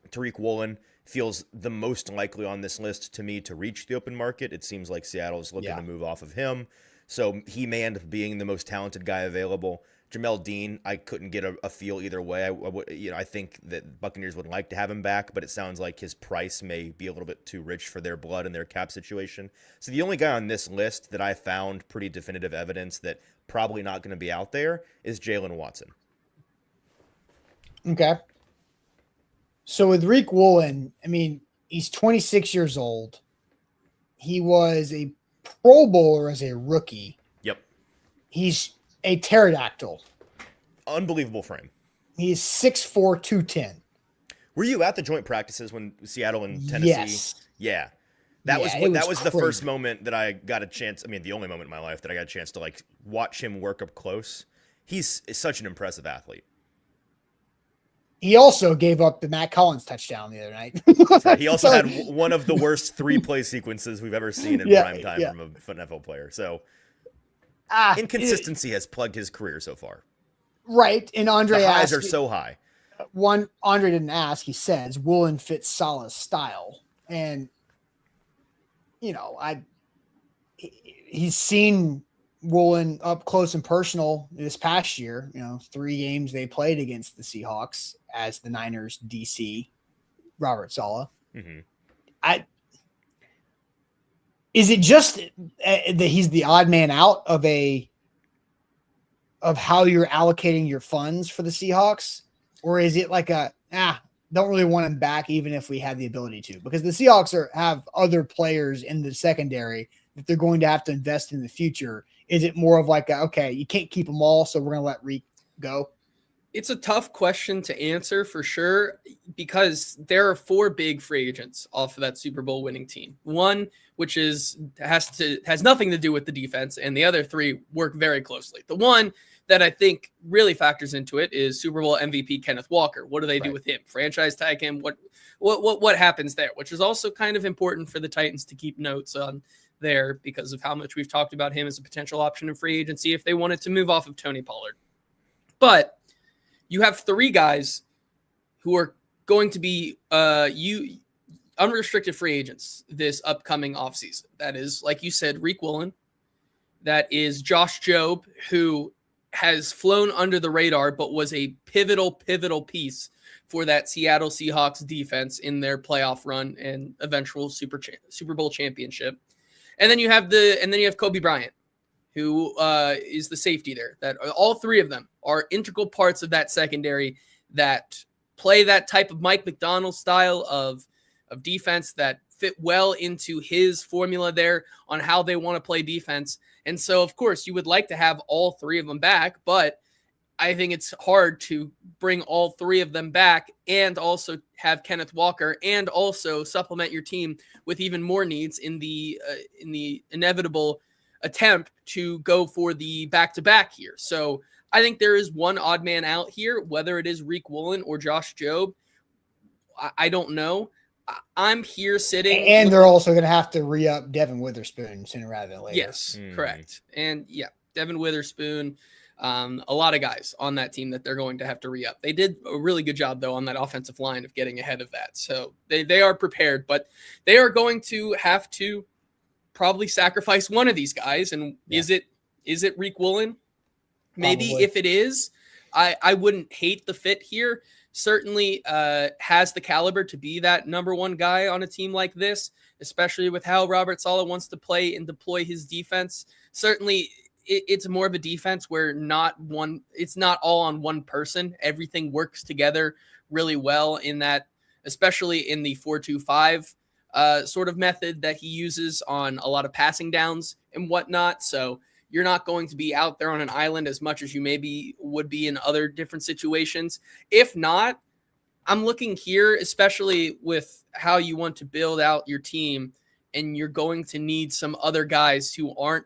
Tariq Woolen feels the most likely on this list to me to reach the open market. It seems like Seattle is looking to move off of him. So he may end up being the most talented guy available. Jamel Dean, I couldn't get a feel either way. I think that Buccaneers would like to have him back, but it sounds like his price may be a little bit too rich for their blood and their cap situation. So the only guy on this list that I found pretty definitive evidence that probably not going to be out there is Jalen Watson. Okay. So with Tariq Woolen, I mean, he's 26 years old. He was a Pro Bowler as a rookie. Yep. He's a pterodactyl. Unbelievable frame. He's 6'4", 210. Were you at the joint practices when Seattle and Tennessee? Yes. Yeah. That was the crazy. first moment that I got a chance. I mean, the only moment in my life that I got a chance to like watch him work up close. He's such an impressive athlete. He also gave up the Matt Collins touchdown the other night. Right. He also had one of the worst 3-play sequences we've ever seen in prime time from an NFL player. So inconsistency has plugged his career so far. Right. And Andre the highs asked, are so high. Andre didn't ask. He says Woolen fits Salah's style, and he's seen Woolen up close and personal this past year. 3 games they played against the Seahawks as the Niners DC, Robert Saleh. Mm-hmm. Is it just that he's the odd man out of how you're allocating your funds for the Seahawks? Or is it like don't really want him back even if we had the ability to? Because the Seahawks have other players in the secondary that they're going to have to invest in the future. Is it more of like, okay, you can't keep them all, so we're going to let Reek go? It's a tough question to answer for sure, because there are 4 big free agents off of that Super Bowl winning team. One, which has nothing to do with the defense, and the other 3 work very closely. The one that I think really factors into it is Super Bowl MVP Kenneth Walker. What do they do with him? Franchise tag him? What happens there? Which is also kind of important for the Titans to keep notes on there because of how much we've talked about him as a potential option in free agency if they wanted to move off of Tony Pollard. But you have 3 guys who are going to be unrestricted free agents this upcoming offseason. That is, like you said, Tariq Woolen. That is Josh Jobe, who has flown under the radar but was a pivotal piece for that Seattle Seahawks defense in their playoff run and eventual Super Bowl championship. And then you have Kobe Bryant, who is the safety there. That all 3 of them are integral parts of that secondary that play that type of Mike McDonald style of defense that fit well into his formula there on how they want to play defense. And so, of course, you would like to have all 3 of them back, but I think it's hard to bring all three of them back and also have Kenneth Walker and also supplement your team with even more needs in the inevitable attempt to go for the back-to-back here. So I think there is one odd man out here, whether it is Reek Woolen or Josh Jobe. I don't know. I'm here sitting. And they're also going to have to re-up Devin Witherspoon sooner rather than later. Yes, correct. And yeah, Devin Witherspoon, a lot of guys on that team that they're going to have to re-up. They did a really good job, though, on that offensive line of getting ahead of that. So they are prepared, but they are going to have to probably sacrifice one of these guys. And is it Reek Woolen? Maybe. Probably. If it is, I wouldn't hate the fit here. Certainly has the caliber to be that number one guy on a team like this, especially with how Robert Saleh wants to play and deploy his defense. Certainly, it's more of a defense where it's not all on one person. Everything works together really well in that, especially in the 4-2-5 sort of method that he uses on a lot of passing downs and whatnot. So you're not going to be out there on an island as much as you maybe would be in other different situations. If not, I'm looking here, especially with how you want to build out your team, and you're going to need some other guys who aren't,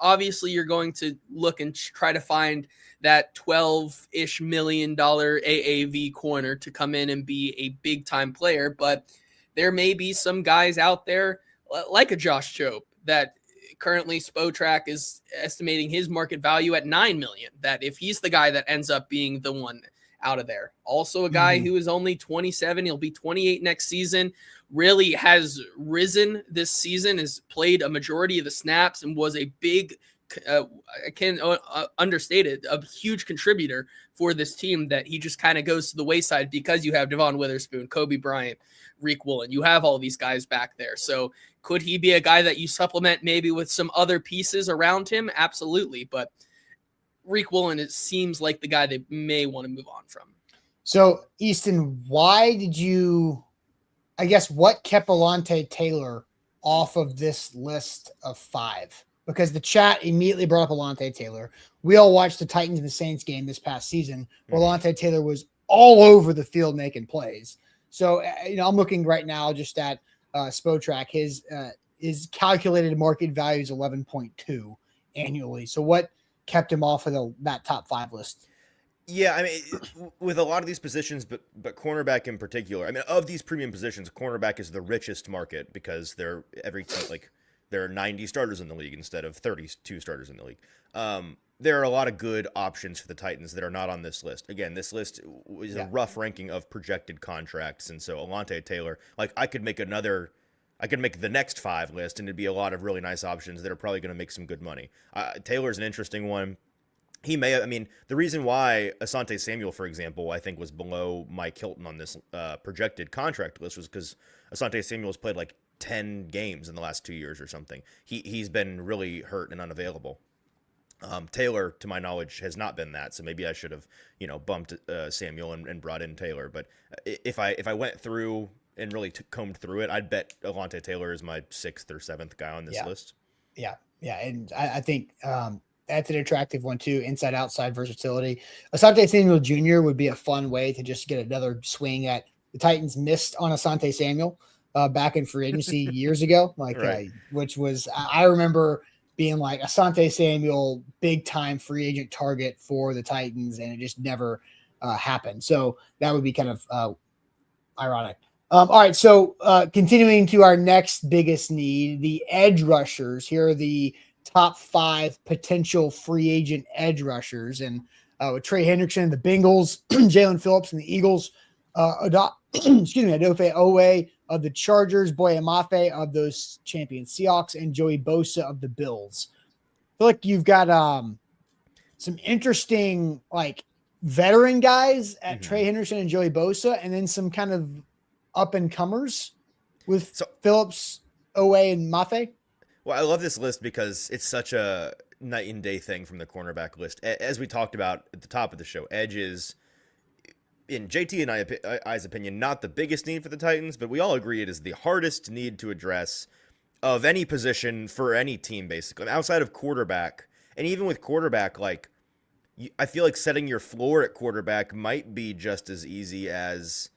obviously you're going to look and try to find that $12-ish million AAV corner to come in and be a big time player. But there may be some guys out there like a Josh Jobe that currently Spotrac is estimating his market value at $9 million, that if he's the guy that ends up being the one out of there. Also a guy who is only 27, he'll be 28 next season, really has risen this season, has played a majority of the snaps and was a big, I can't understate it, a huge contributor for this team, that he just kind of goes to the wayside because you have Devon Witherspoon, Kobe Bryant, Reek Woolen. You have all these guys back there. So could he be a guy that you supplement maybe with some other pieces around him? Absolutely. But Reek Woolen, it seems like the guy they may want to move on from. So, Easton, what kept Alontae Taylor off of this list of 5? Because the chat immediately brought up Alontae Taylor. We all watched the Titans and the Saints game this past season where Alontae Taylor was all over the field making plays. So, I'm looking right now just at Spotrac. His calculated market value is 11.2 annually. So what kept him off of that top 5 list? Yeah, I mean, with a lot of these positions, but cornerback in particular, I mean, of these premium positions, cornerback is the richest market because there are 90 starters in the league instead of 32 starters in the league. There are a lot of good options for the Titans that are not on this list. Again, this list is a rough ranking of projected contracts, and so Alontae Taylor, I could make the next 5 list, and it'd be a lot of really nice options that are probably going to make some good money. Taylor's an interesting one. The reason why Asante Samuel, for example, I think was below Mike Hilton on this projected contract list was because Asante Samuel has played 10 games in the last 2 years or something. He's been really hurt and unavailable. Taylor, to my knowledge, has not been that, so maybe I should have, bumped Samuel and brought in Taylor. But if I went through and really combed through it, I'd bet Alontae Taylor is my 6th or 7th guy on this list. Yeah, and I think that's an attractive one too, inside-outside versatility. Asante Samuel Jr. would be a fun way to just get another swing at the Titans missed on Asante Samuel back in free agency years ago, right. Which was, I remember being like Asante Samuel, big time free agent target for the Titans, and it just never happened. So that would be kind of ironic. All right, so continuing to our next biggest need, the edge rushers. Here are the top 5 potential free agent edge rushers, and with Trey Hendrickson, the Bengals, Jalen Phillips, and the Eagles, Adofe Owe of the Chargers, Boye Mafe of those champion Seahawks, and Joey Bosa of the Bills. I feel like you've got some interesting veteran guys at Trey Hendrickson and Joey Bosa, and then some kind of up and comers with Phillips, Owe, and Mafe. Well, I love this list because it's such a night and day thing from the cornerback list. As we talked about at the top of the show, edge is, in JT and I's opinion, not the biggest need for the Titans, but we all agree it is the hardest need to address of any position for any team, basically. Outside of quarterback, and even with quarterback, I feel like setting your floor at quarterback might be just as easy as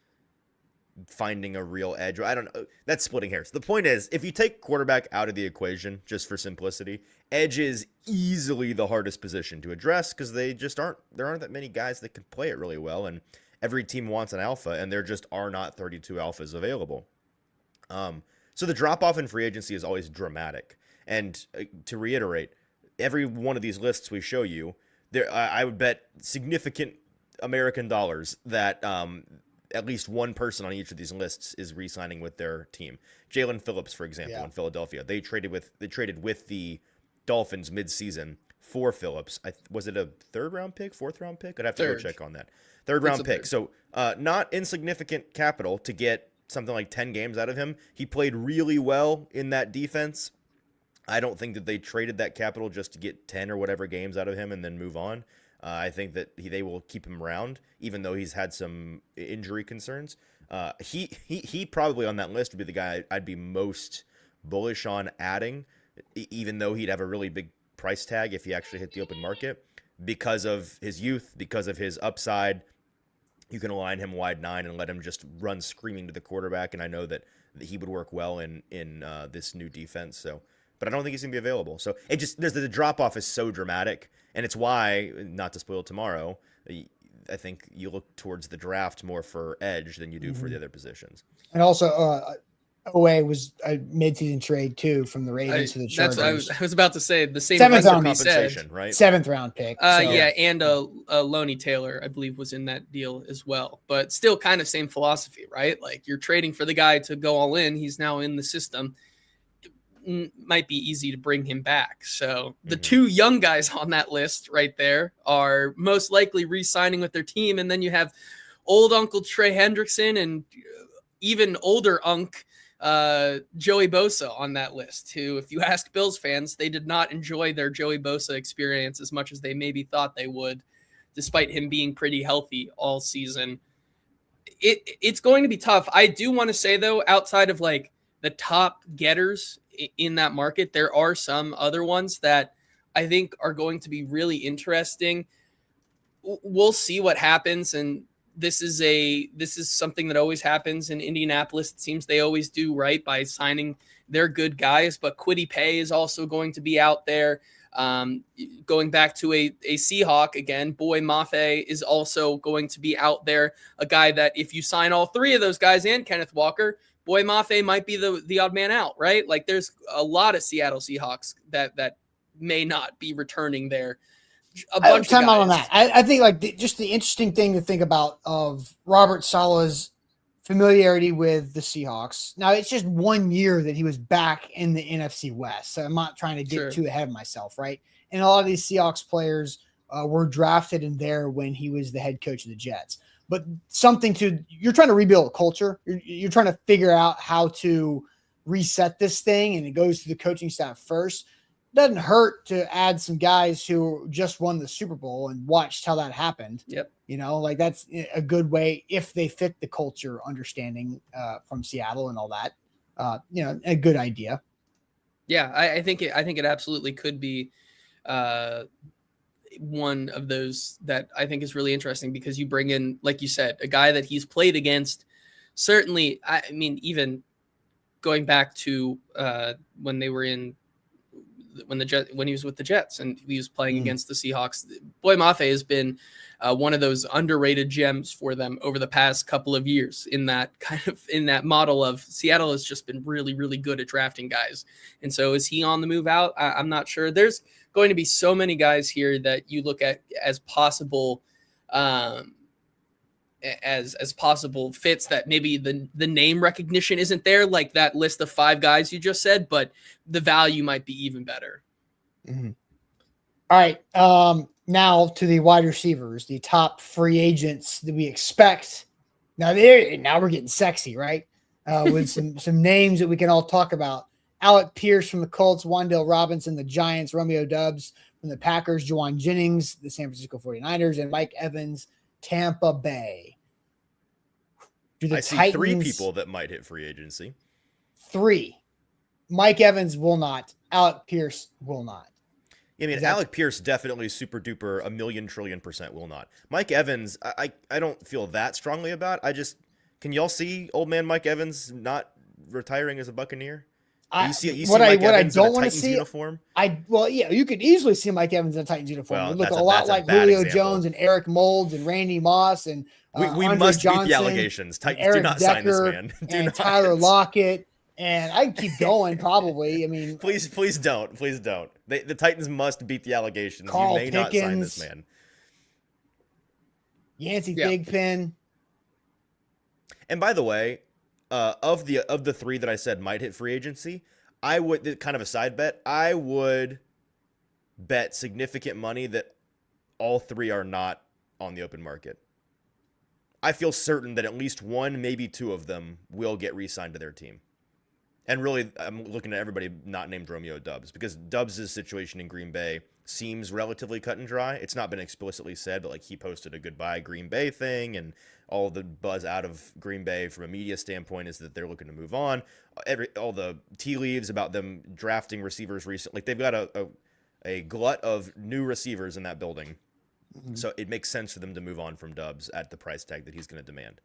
finding a real edge. I don't know. That's splitting hairs. The point is, if you take quarterback out of the equation just for simplicity, edge is easily the hardest position to address because there aren't that many guys that can play it really well, and every team wants an alpha, and there just are not 32 alphas available. So the drop off in free agency is always dramatic. And to reiterate, every one of these lists we show you, I would bet significant American dollars that at least one person on each of these lists is re-signing with their team. Jalen Phillips, for example, in Philadelphia, they traded with the Dolphins mid-season for Phillips. Was it a third-round pick, fourth-round pick? I'd have to go check on that. Third-round pick. So not insignificant capital to get something like 10 games out of him. He played really well in that defense. I don't think that they traded that capital just to get 10 or whatever games out of him and then move on. I think that they will keep him around, even though he's had some injury concerns. He probably on that list would be the guy I'd be most bullish on adding, even though he'd have a really big price tag if he actually hit the open market, because of his youth, because of his upside. You can align him wide 9 and let him just run screaming to the quarterback, and I know that he would work well in this new defense. So, but I don't think he's going to be available. So the drop off is so dramatic, and it's why, not to spoil tomorrow, I think you look towards the draft more for edge than you do for the other positions. And also, OA was a midseason trade too from the Ravens to the Chargers. That's I was about to say the same compensation, right? 7th round pick. Yeah, and Lonnie Taylor, I believe, was in that deal as well. But still, kind of same philosophy, right? Like you're trading for the guy to go all in. He's now in the system. It might be easy to bring him back. So the two young guys on that list right there are most likely re-signing with their team, and then you have old Uncle Trey Hendrickson and even older Unc. Joey Bosa on that list, who, if you ask Bills fans, they did not enjoy their Joey Bosa experience as much as they maybe thought they would, despite him being pretty healthy all season. It's going to be tough. I do want to say, though, outside of like the top getters in that market, there are some other ones that I think are going to be really interesting. We'll see what happens, and this is something that always happens in Indianapolis. It seems they always do right by signing their good guys, but Kwity Paye is also going to be out there. Going back to a Seahawk again, Boy Mafe is also going to be out there. A guy that if you sign all three of those guys and Kenneth Walker, Boy Mafe might be the odd man out, right? Like there's a lot of Seattle Seahawks that may not be returning there. A bunch of time on that. I think like just the interesting thing to think about of Robert Saleh's familiarity with the Seahawks. Now it's just 1 year that he was back in the NFC West, so I'm not trying to get too ahead of myself, right? And a lot of these Seahawks players were drafted in there when he was the head coach of the Jets. But you're trying to rebuild a culture. You're trying to figure out how to reset this thing, and it goes to the coaching staff first. Doesn't hurt to add some guys who just won the Super Bowl and watched how that happened. Yep. Like that's a good way if they fit the culture understanding from Seattle and all that. A good idea. Yeah, I think it absolutely could be one of those that I think is really interesting because you bring in, like you said, a guy that he's played against. Certainly, I mean, even going back to when they were when he was with the Jets and he was playing against the Seahawks. Boy Mafe has been one of those underrated gems for them over the past couple of years in that model of Seattle has just been really, really good at drafting guys. And so is he on the move out? I'm not sure. There's going to be so many guys here that you look at as possible as possible fits that maybe the name recognition isn't there, like that list of 5 guys you just said, but the value might be even better. Mm-hmm. All right. Now to the wide receivers, the top free agents that we expect. Now we're getting sexy, right? With some names that we can all talk about. Alec Pierce from the Colts, Wan'Dale Robinson, the Giants, Romeo Doubs from the Packers, Juwan Jennings, the San Francisco 49ers, and Mike Evans, Tampa Bay. I see 3 people that might hit free agency. 3. Mike Evans will not. Alec Pierce will not. I mean, Exactly. Alec Pierce definitely super duper a million trillion % will not. Mike Evans, I don't feel that strongly about. Can y'all see old man Mike Evans not retiring as a Buccaneer? You see Mike Evans in a Titans uniform? You could easily see Mike Evans in a Titans uniform. Well, It look that's a lot a like bad Julio example. Jones and Eric Moulds and Randy Moss and We Andre must beat the Johnson allegations. and Titans do Eric not sign this Decker man. and Tyler Lockett. And I can keep going, probably. I mean, please don't. The Titans must beat the allegations. Carl You may not sign this man. Yancey Thigpen. And by the way, of the three that I said might hit free agency, I would, kind of a side bet, I would bet significant money that all three are not on the open market. I feel certain that at least one, maybe two of them will get re-signed to their team. And really, I'm looking at everybody not named Romeo Doubs, because Doubs' situation in Green Bay seems relatively cut and dry. It's not been explicitly said, but like he posted a goodbye Green Bay thing, and all the buzz out of Green Bay from a media standpoint is that they're looking to move on. All the tea leaves about them drafting receivers recently, like they've got a glut of new receivers in that building. Mm-hmm. So it makes sense for them to move on from Doubs at the price tag that he's going to demand.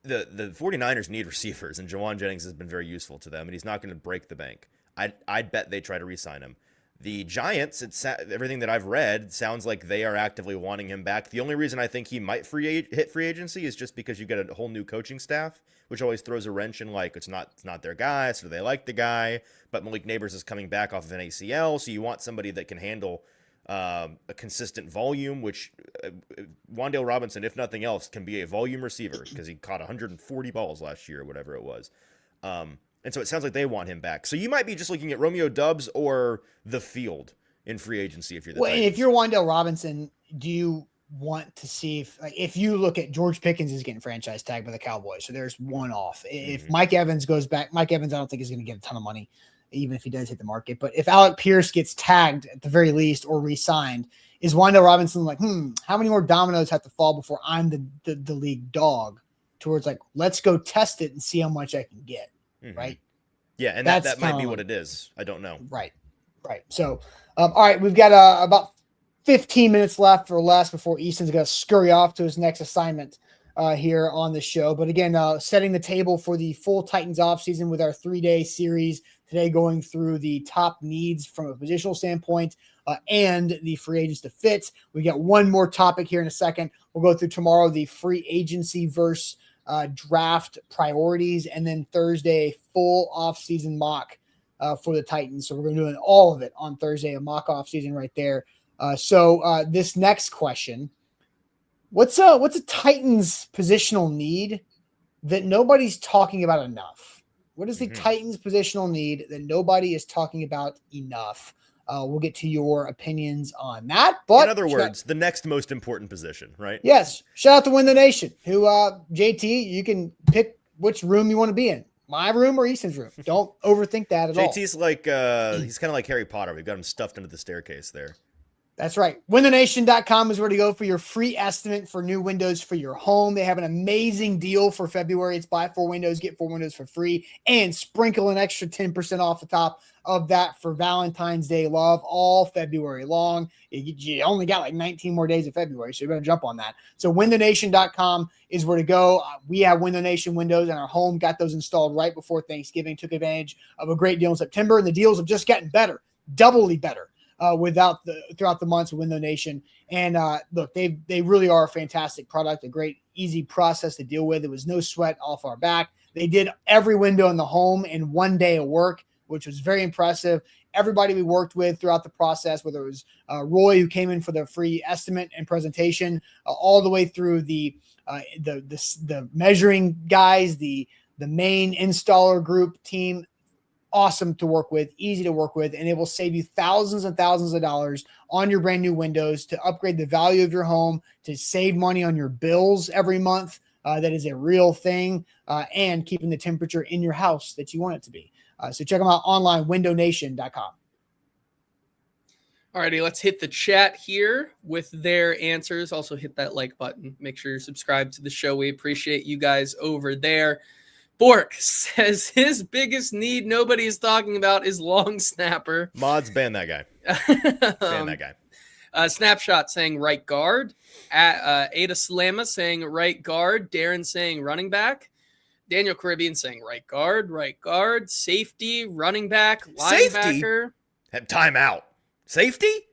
The 49ers need receivers, and Jawan Jennings has been very useful to them, and he's not going to break the bank. I'd bet they try to re-sign him. The Giants, everything that I've read, sounds like they are actively wanting him back. The only reason I think he might hit free agency is just because you get a whole new coaching staff, which always throws a wrench in, like, it's not their guy, so they like the guy, but Malik Neighbors is coming back off of an ACL, so you want somebody that can handle a consistent volume, which Wan'Dale Robinson, if nothing else, can be a volume receiver because he caught 140 balls last year or whatever it was. And so it sounds like they want him back. So you might be just looking at Romeo Doubs or the field in free agency if you're the Titans. If you're Wan'Dale Robinson, do you want to see if you look at George Pickens is getting franchise tagged by the Cowboys, so there's one off. If Mike Evans goes back, Mike Evans I don't think is going to get a ton of money, even if he does hit the market. But if Alec Pierce gets tagged at the very least or re-signed, is Wan'Dale Robinson like, how many more dominoes have to fall before I'm the league dog? Towards like, let's go test it and see how much I can get, right? Yeah, and that might be what it is. I don't know. Right. So, all right, we've got about 15 minutes left or less before Easton's going to scurry off to his next assignment here on the show. But again, setting the table for the full Titans offseason with our 3-day series today, going through the top needs from a positional standpoint and the free agents to fit. We got one more topic here in a second. We'll go through tomorrow the free agency versus draft priorities, and then Thursday a full offseason mock for the Titans. So we're going to do all of it on Thursday, a mock offseason right there. So this next question, what's a Titans positional need that nobody's talking about enough? What is the Titans positional need that nobody is talking about enough? We'll get to your opinions on that. But in other words, the next most important position, right? Yes. Shout out to Win the Nation, who JT, you can pick which room you want to be in. My room or Easton's room. Don't overthink that at all. JT's like he's kind of like Harry Potter. We've got him stuffed into the staircase there. That's right. WinTheNation.com is where to go for your free estimate for new windows for your home. They have an amazing deal for February. It's buy 4 windows, get 4 windows for free, and sprinkle an extra 10% off the top of that for Valentine's Day love all February long. You only got like 19 more days of February, so you better jump on that. So WinTheNation.com is where to go. We have Win the Nation windows in our home, got those installed right before Thanksgiving, took advantage of a great deal in September, and the deals have just gotten better, doubly better. Throughout the months of Win the Nation. And look, they really are a fantastic product, a great, easy process to deal with. It was no sweat off our back. They did every window in the home in 1 day of work, which was very impressive. Everybody we worked with throughout the process, whether it was Roy, who came in for the free estimate and presentation, all the way through the measuring guys, the main installer group team. Awesome to work with, easy to work with, and it will save you thousands and thousands of dollars on your brand new windows to upgrade the value of your home, to save money on your bills every month. That is a real thing, and keeping the temperature in your house that you want it to be. So check them out online, windownation.com. Alrighty, let's hit the chat here with their answers. Also hit that like button. Make sure you're subscribed to the show. We appreciate you guys over there. Bork says his biggest need nobody is talking about is long snapper. Mods, ban that guy. Ban that guy. Snapshot saying right guard. Ada Salama saying right guard. Darren saying running back. Daniel Caribbean saying right guard, safety, running back, linebacker. Safety? Time out. Safety?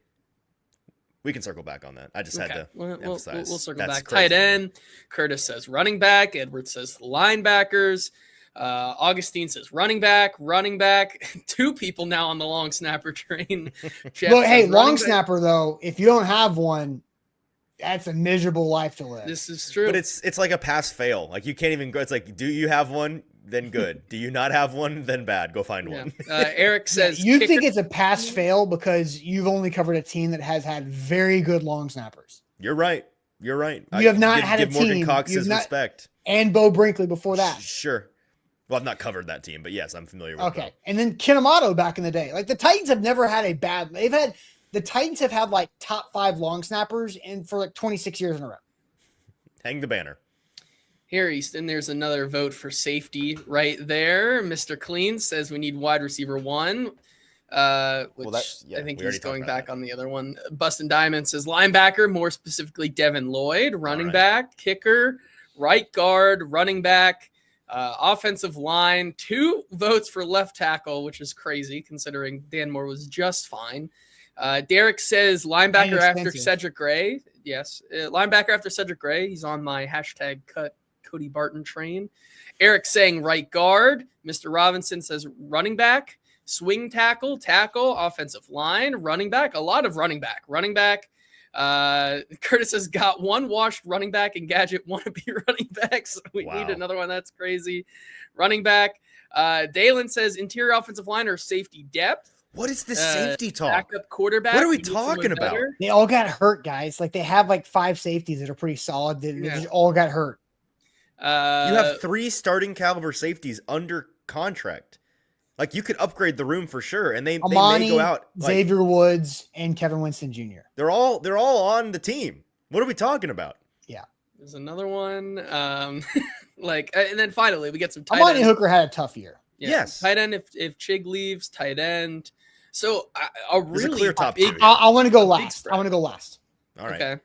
We can circle back on that. I just had to emphasize. We'll circle back. Tight end. Curtis says running back. Edward says linebackers. Augustine says running back. 2 people now on the long snapper train. Look, hey, long snapper, though, if you don't have one, that's a miserable life to live. This is true. But it's like a pass fail. Like you can't even go. It's like, do you have one? Then good. Do you not have one? Then bad. Go find one. Eric says you think it's a pass fail because you've only covered a team that has had very good long snappers. You're right. You have not had a give team. Morgan Cox his respect. And Bo Brinkley before that. Sure. Well, I've not covered that team, but yes, I'm familiar with Okay. Bo. And then Kinemato back in the day. Like the Titans have never had the Titans have had like top 5 long snappers for like 26 years in a row. Hang the banner. Here, Easton, there's another vote for safety right there. Mr. Clean says we need wide receiver 1, which I think he's going back on the other one. Bustin' Diamond says linebacker, more specifically Devin Lloyd, running back, kicker, right guard, running back, offensive line. 2 votes for left tackle, which is crazy considering Dan Moore was just fine. Derek says linebacker after Cedric Gray. Yes, linebacker after Cedric Gray. He's on my hashtag cut Cody Barton train. Eric saying right guard. Mr. Robinson says running back, swing tackle, offensive line, running back. A lot of running back. Curtis has got 1 washed running back and Gadget wannabe running back. So we need another one. That's crazy. Running back. Dalen says interior offensive line or safety depth. What is this safety talk? Backup quarterback. What are we talking about? They all got hurt, guys. Like they have like 5 safeties that are pretty solid. They just all got hurt. You have 3 starting caliber safeties under contract. Like you could upgrade the room for sure, and they may go out. Xavier Woods and Kevin Winston Jr. They're all on the team. What are we talking about? Yeah, there's another one. And then finally we get some tight Amani Hooker had a tough year. Yeah. Yes, tight end if Chig leaves, tight end. So a really clear top big. 2. I want to go last. All right. Okay.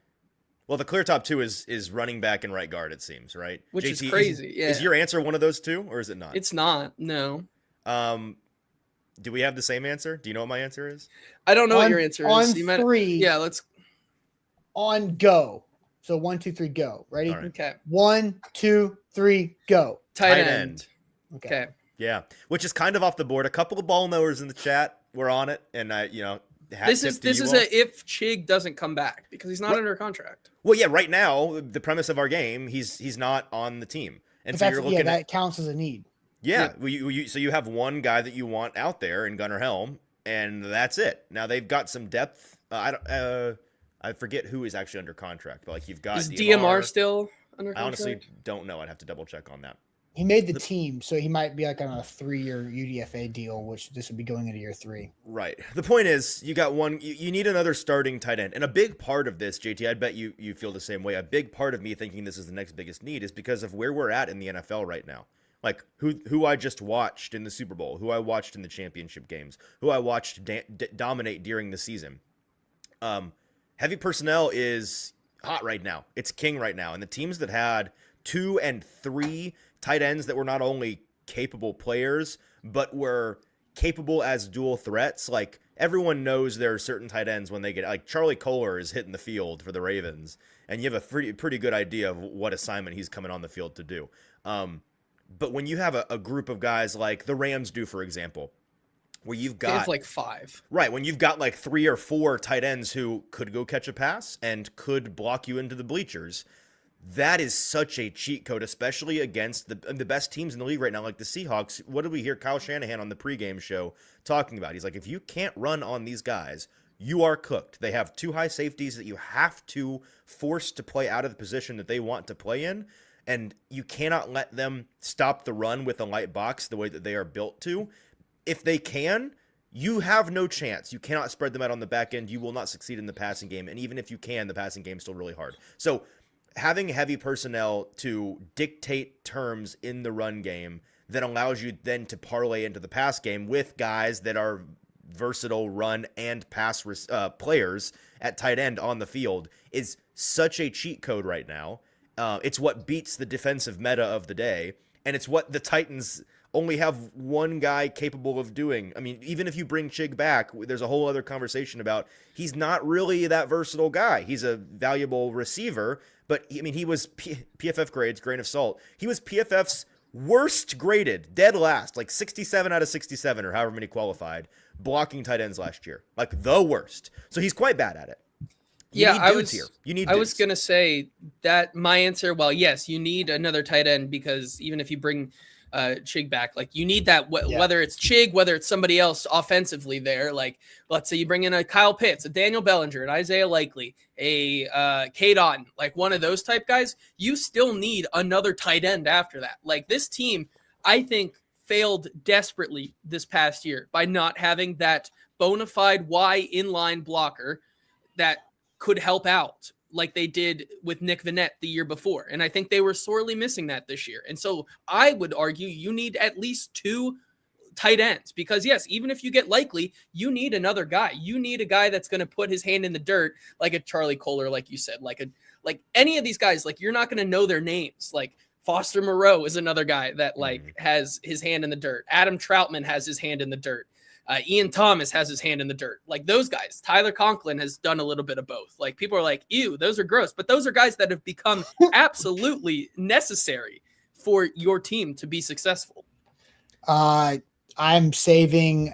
Well, the clear top 2 is running back and right guard. It seems right, which is crazy. Is your answer one of those 2, or is it not? It's not. No. Do we have the same answer? Do you know what my answer is? I don't know what your answer is. On 3. Yeah, let's. On go. So 1, 2, 3, go. Ready? Right. Okay. 1, 2, 3, go. Tight end. Okay. Yeah, which is kind of off the board. A couple of ball knowers in the chat were on it, and this is if Chig doesn't come back because he's not under contract. Well, yeah, right now the premise of our game, he's not on the team, and so you're looking that counts as a need. Yeah, so you have one guy that you want out there in Gunnar Helm, and that's it. Now they've got some depth. I forget who is actually under contract, but like you've got is DMR still under contract? I honestly don't know. I'd have to double check on that. He made the team, so he might be like on a 3-year UDFA deal, which this would be going into year 3. Right. The point is, you got one. You need another starting tight end, and a big part of this, JT, I bet you feel the same way. A big part of me thinking this is the next biggest need is because of where we're at in the NFL right now. Like who I just watched in the Super Bowl, who I watched in the championship games, who I watched dominate during the season. Heavy personnel is hot right now. It's king right now, and the teams that had 2 and 3 tight ends that were not only capable players, but were capable as dual threats. Like everyone knows there are certain tight ends when they get like Charlie Kohler is hitting the field for the Ravens, and you have a pretty good idea of what assignment he's coming on the field to do. But when you have a group of guys like the Rams do, for example, where you've got they have like 5, right? When you've got like 3 or 4 tight ends who could go catch a pass and could block you into the bleachers. That is such a cheat code, especially against the best teams in the league right now, like the Seahawks. What did we hear Kyle Shanahan on the pregame show talking about? He's like, if you can't run on these guys, you are cooked. They have 2 high safeties that you have to force to play out of the position that they want to play in, and you cannot let them stop the run with a light box the way that they are built to. If they can, you have no chance. You cannot spread them out on the back end. You will not succeed in the passing game, and even if you can, the passing game is still really hard. So having heavy personnel to dictate terms in the run game, that allows you then to parlay into the pass game with guys that are versatile run and pass players at tight end on the field is such a cheat code right now. It's what beats the defensive meta of the day, and it's what the Titans only have one guy capable of doing. I mean, even if you bring Chig back, there's a whole other conversation about he's not really that versatile guy. He's a valuable receiver, but I mean, he was PFF grades, grain of salt. He was PFF's worst graded, dead last, like 67 out of 67 or however many qualified, blocking tight ends last year. Like the worst. So he's quite bad at it. You need dudes here. You need dudes. I was going to say that my answer, well, yes, you need another tight end because even if you bring Chig back, like you need that, whether it's Chig, whether it's somebody else offensively there, like let's say you bring in a Kyle Pitts, a Daniel Bellinger, an Isaiah Likely, a Cade Otton, like one of those type guys, you still need another tight end after that. Like this team, I think, failed desperately this past year by not having that bona fide Y inline blocker that could help out like they did with Nick Vannett the year before. And I think they were sorely missing that this year. And so I would argue you need at least 2 tight ends because yes, even if you get Likely, you need another guy. You need a guy that's going to put his hand in the dirt, like a Charlie Kohler, like you said, like any of these guys, like you're not going to know their names. Like Foster Moreau is another guy that like has his hand in the dirt. Adam Troutman has his hand in the dirt. Ian Thomas has his hand in the dirt. Like those guys. Tyler Conklin has done a little bit of both. Like people are like, ew, those are gross. But those are guys that have become absolutely necessary for your team to be successful. I'm saving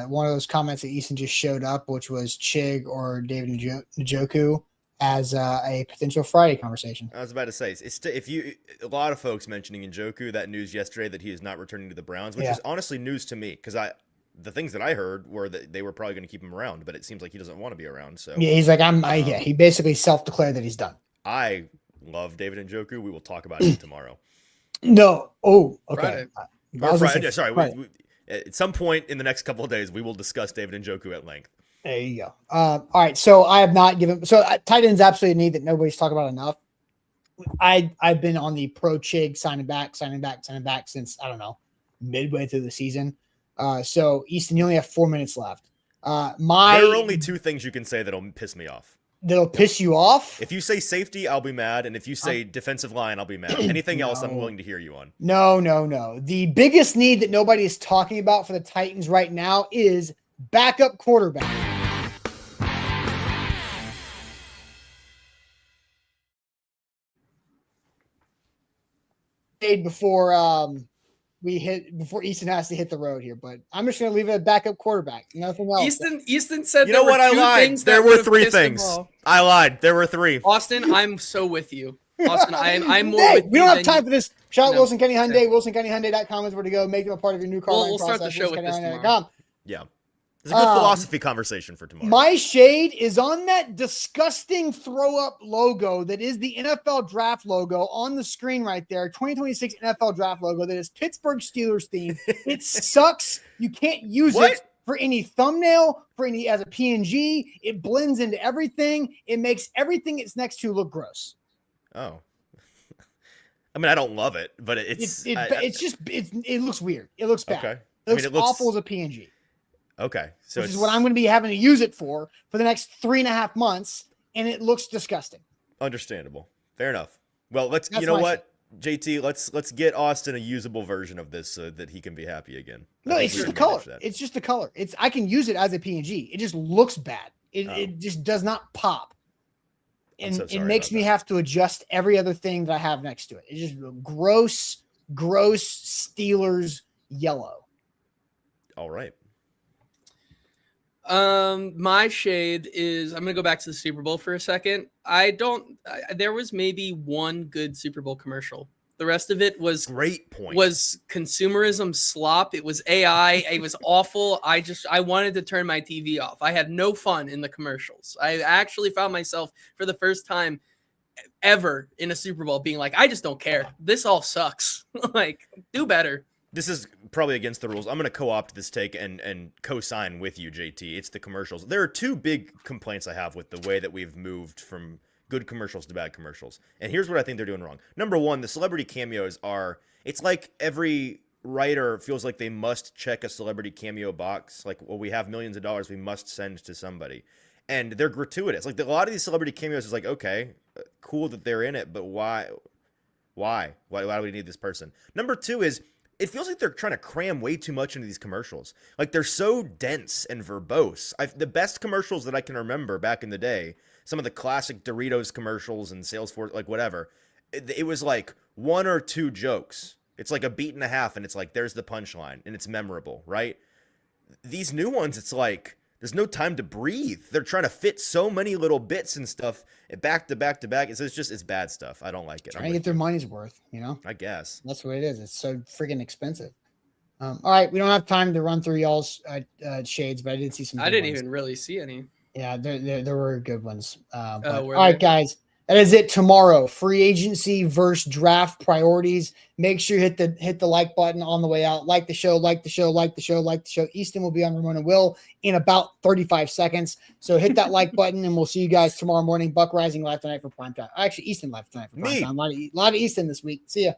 one of those comments that Easton just showed up, which was Chig or David Njoku as a potential Friday conversation. I was about to say, a lot of folks mentioning Njoku, that news yesterday that he is not returning to the Browns, which is honestly news to me because the things that I heard were that they were probably going to keep him around, but it seems like he doesn't want to be around. So yeah, he's like, he basically self-declared that he's done. I love David Njoku. We will talk about it tomorrow. No. Oh, okay. Friday. Sorry. At some point in the next couple of days, we will discuss David Njoku at length. There you go. All right. So I have not given. So tight end's absolutely a need that nobody's talked about enough. I've been on the pro Chig signing back since, I don't know, midway through the season. So Easton, you only have 4 minutes left. There are only 2 things you can say that'll piss me off. That'll piss you off? If you say safety, I'll be mad. And if you say defensive line, I'll be mad. Anything else, I'm willing to hear you on. No. The biggest need that nobody is talking about for the Titans right now is backup quarterback. Before Easton has to hit the road here, but I'm just going to leave it a backup quarterback. Nothing else. Easton said, you know what? I lied. There were 3 things. I lied. There were 3. Austin, I'm so with you. Austin, I'm more with you. We don't have time for this. Shout out Wilson Kenny Hyundai. WilsonKennyHyundai.com is where to go. Make them a part of your new car We'll start the show with this tomorrow. Yeah. It's a good philosophy conversation for tomorrow. My shade is on that disgusting throw-up logo that is the NFL draft logo on the screen right there. 2026 NFL draft logo that is Pittsburgh Steelers theme. It sucks. You can't use it for any thumbnail, as a PNG. It blends into everything. It makes everything it's next to look gross. Oh. I mean, I don't love it, but it looks weird. It looks bad. Okay. It looks awful as a PNG. Okay. So this is what I'm going to be having to use it for the next 3.5 months, and it looks disgusting. Understandable. Fair enough. Well, you know what, JT, let's get Austin a usable version of this so that he can be happy again. No, it's just the color. It's just the color. I can use it as a PNG. It just looks bad. It just does not pop. And it makes me have to adjust every other thing that I have next to it. It's just gross Steelers yellow. All right. My shade is, I'm going to go back to the Super Bowl for a second. There was maybe one good Super Bowl commercial. The rest of it was great point. Was consumerism slop. It was AI. It was awful. I wanted to turn my TV off. I had no fun in the commercials. I actually found myself for the first time ever in a Super Bowl being like, I just don't care. This all sucks. Like, do better. This is probably against the rules. I'm going to co-opt this take and co-sign with you, JT. It's the commercials. There are 2 big complaints I have with the way that we've moved from good commercials to bad commercials. And here's what I think they're doing wrong. Number 1, the celebrity cameos it's like every writer feels like they must check a celebrity cameo box. Like, well, we have millions of dollars we must send to somebody. And they're gratuitous. Like, a lot of these celebrity cameos is like, okay, cool that they're in it, but why? Why do we need this person? Number two is, it feels like they're trying to cram way too much into these commercials. Like, they're so dense and verbose. The best commercials that I can remember back in the day, some of the classic Doritos commercials and Salesforce, like whatever, it was like one or two jokes. It's like a beat and a half, and it's like, there's the punchline, and it's memorable, right? These new ones, it's like, there's no time to breathe. They're trying to fit so many little bits and stuff back to back to back. It's bad stuff. I don't like it. Trying to get their money's worth, you know? I guess. That's what it is. It's so freaking expensive. All right. We don't have time to run through y'all's shades, but I did see some. I didn't even really see any. Yeah, there were good ones. All were right, there? guys. That is it tomorrow. Free agency versus draft priorities. Make sure you hit the like button on the way out. Like the show, like the show, like the show, like the show. Easton will be on Ramona Will in about 35 seconds. So hit that like button, and we'll see you guys tomorrow morning. Buck Rising live tonight for primetime. Actually, Easton live tonight for primetime. A lot of Easton this week. See ya.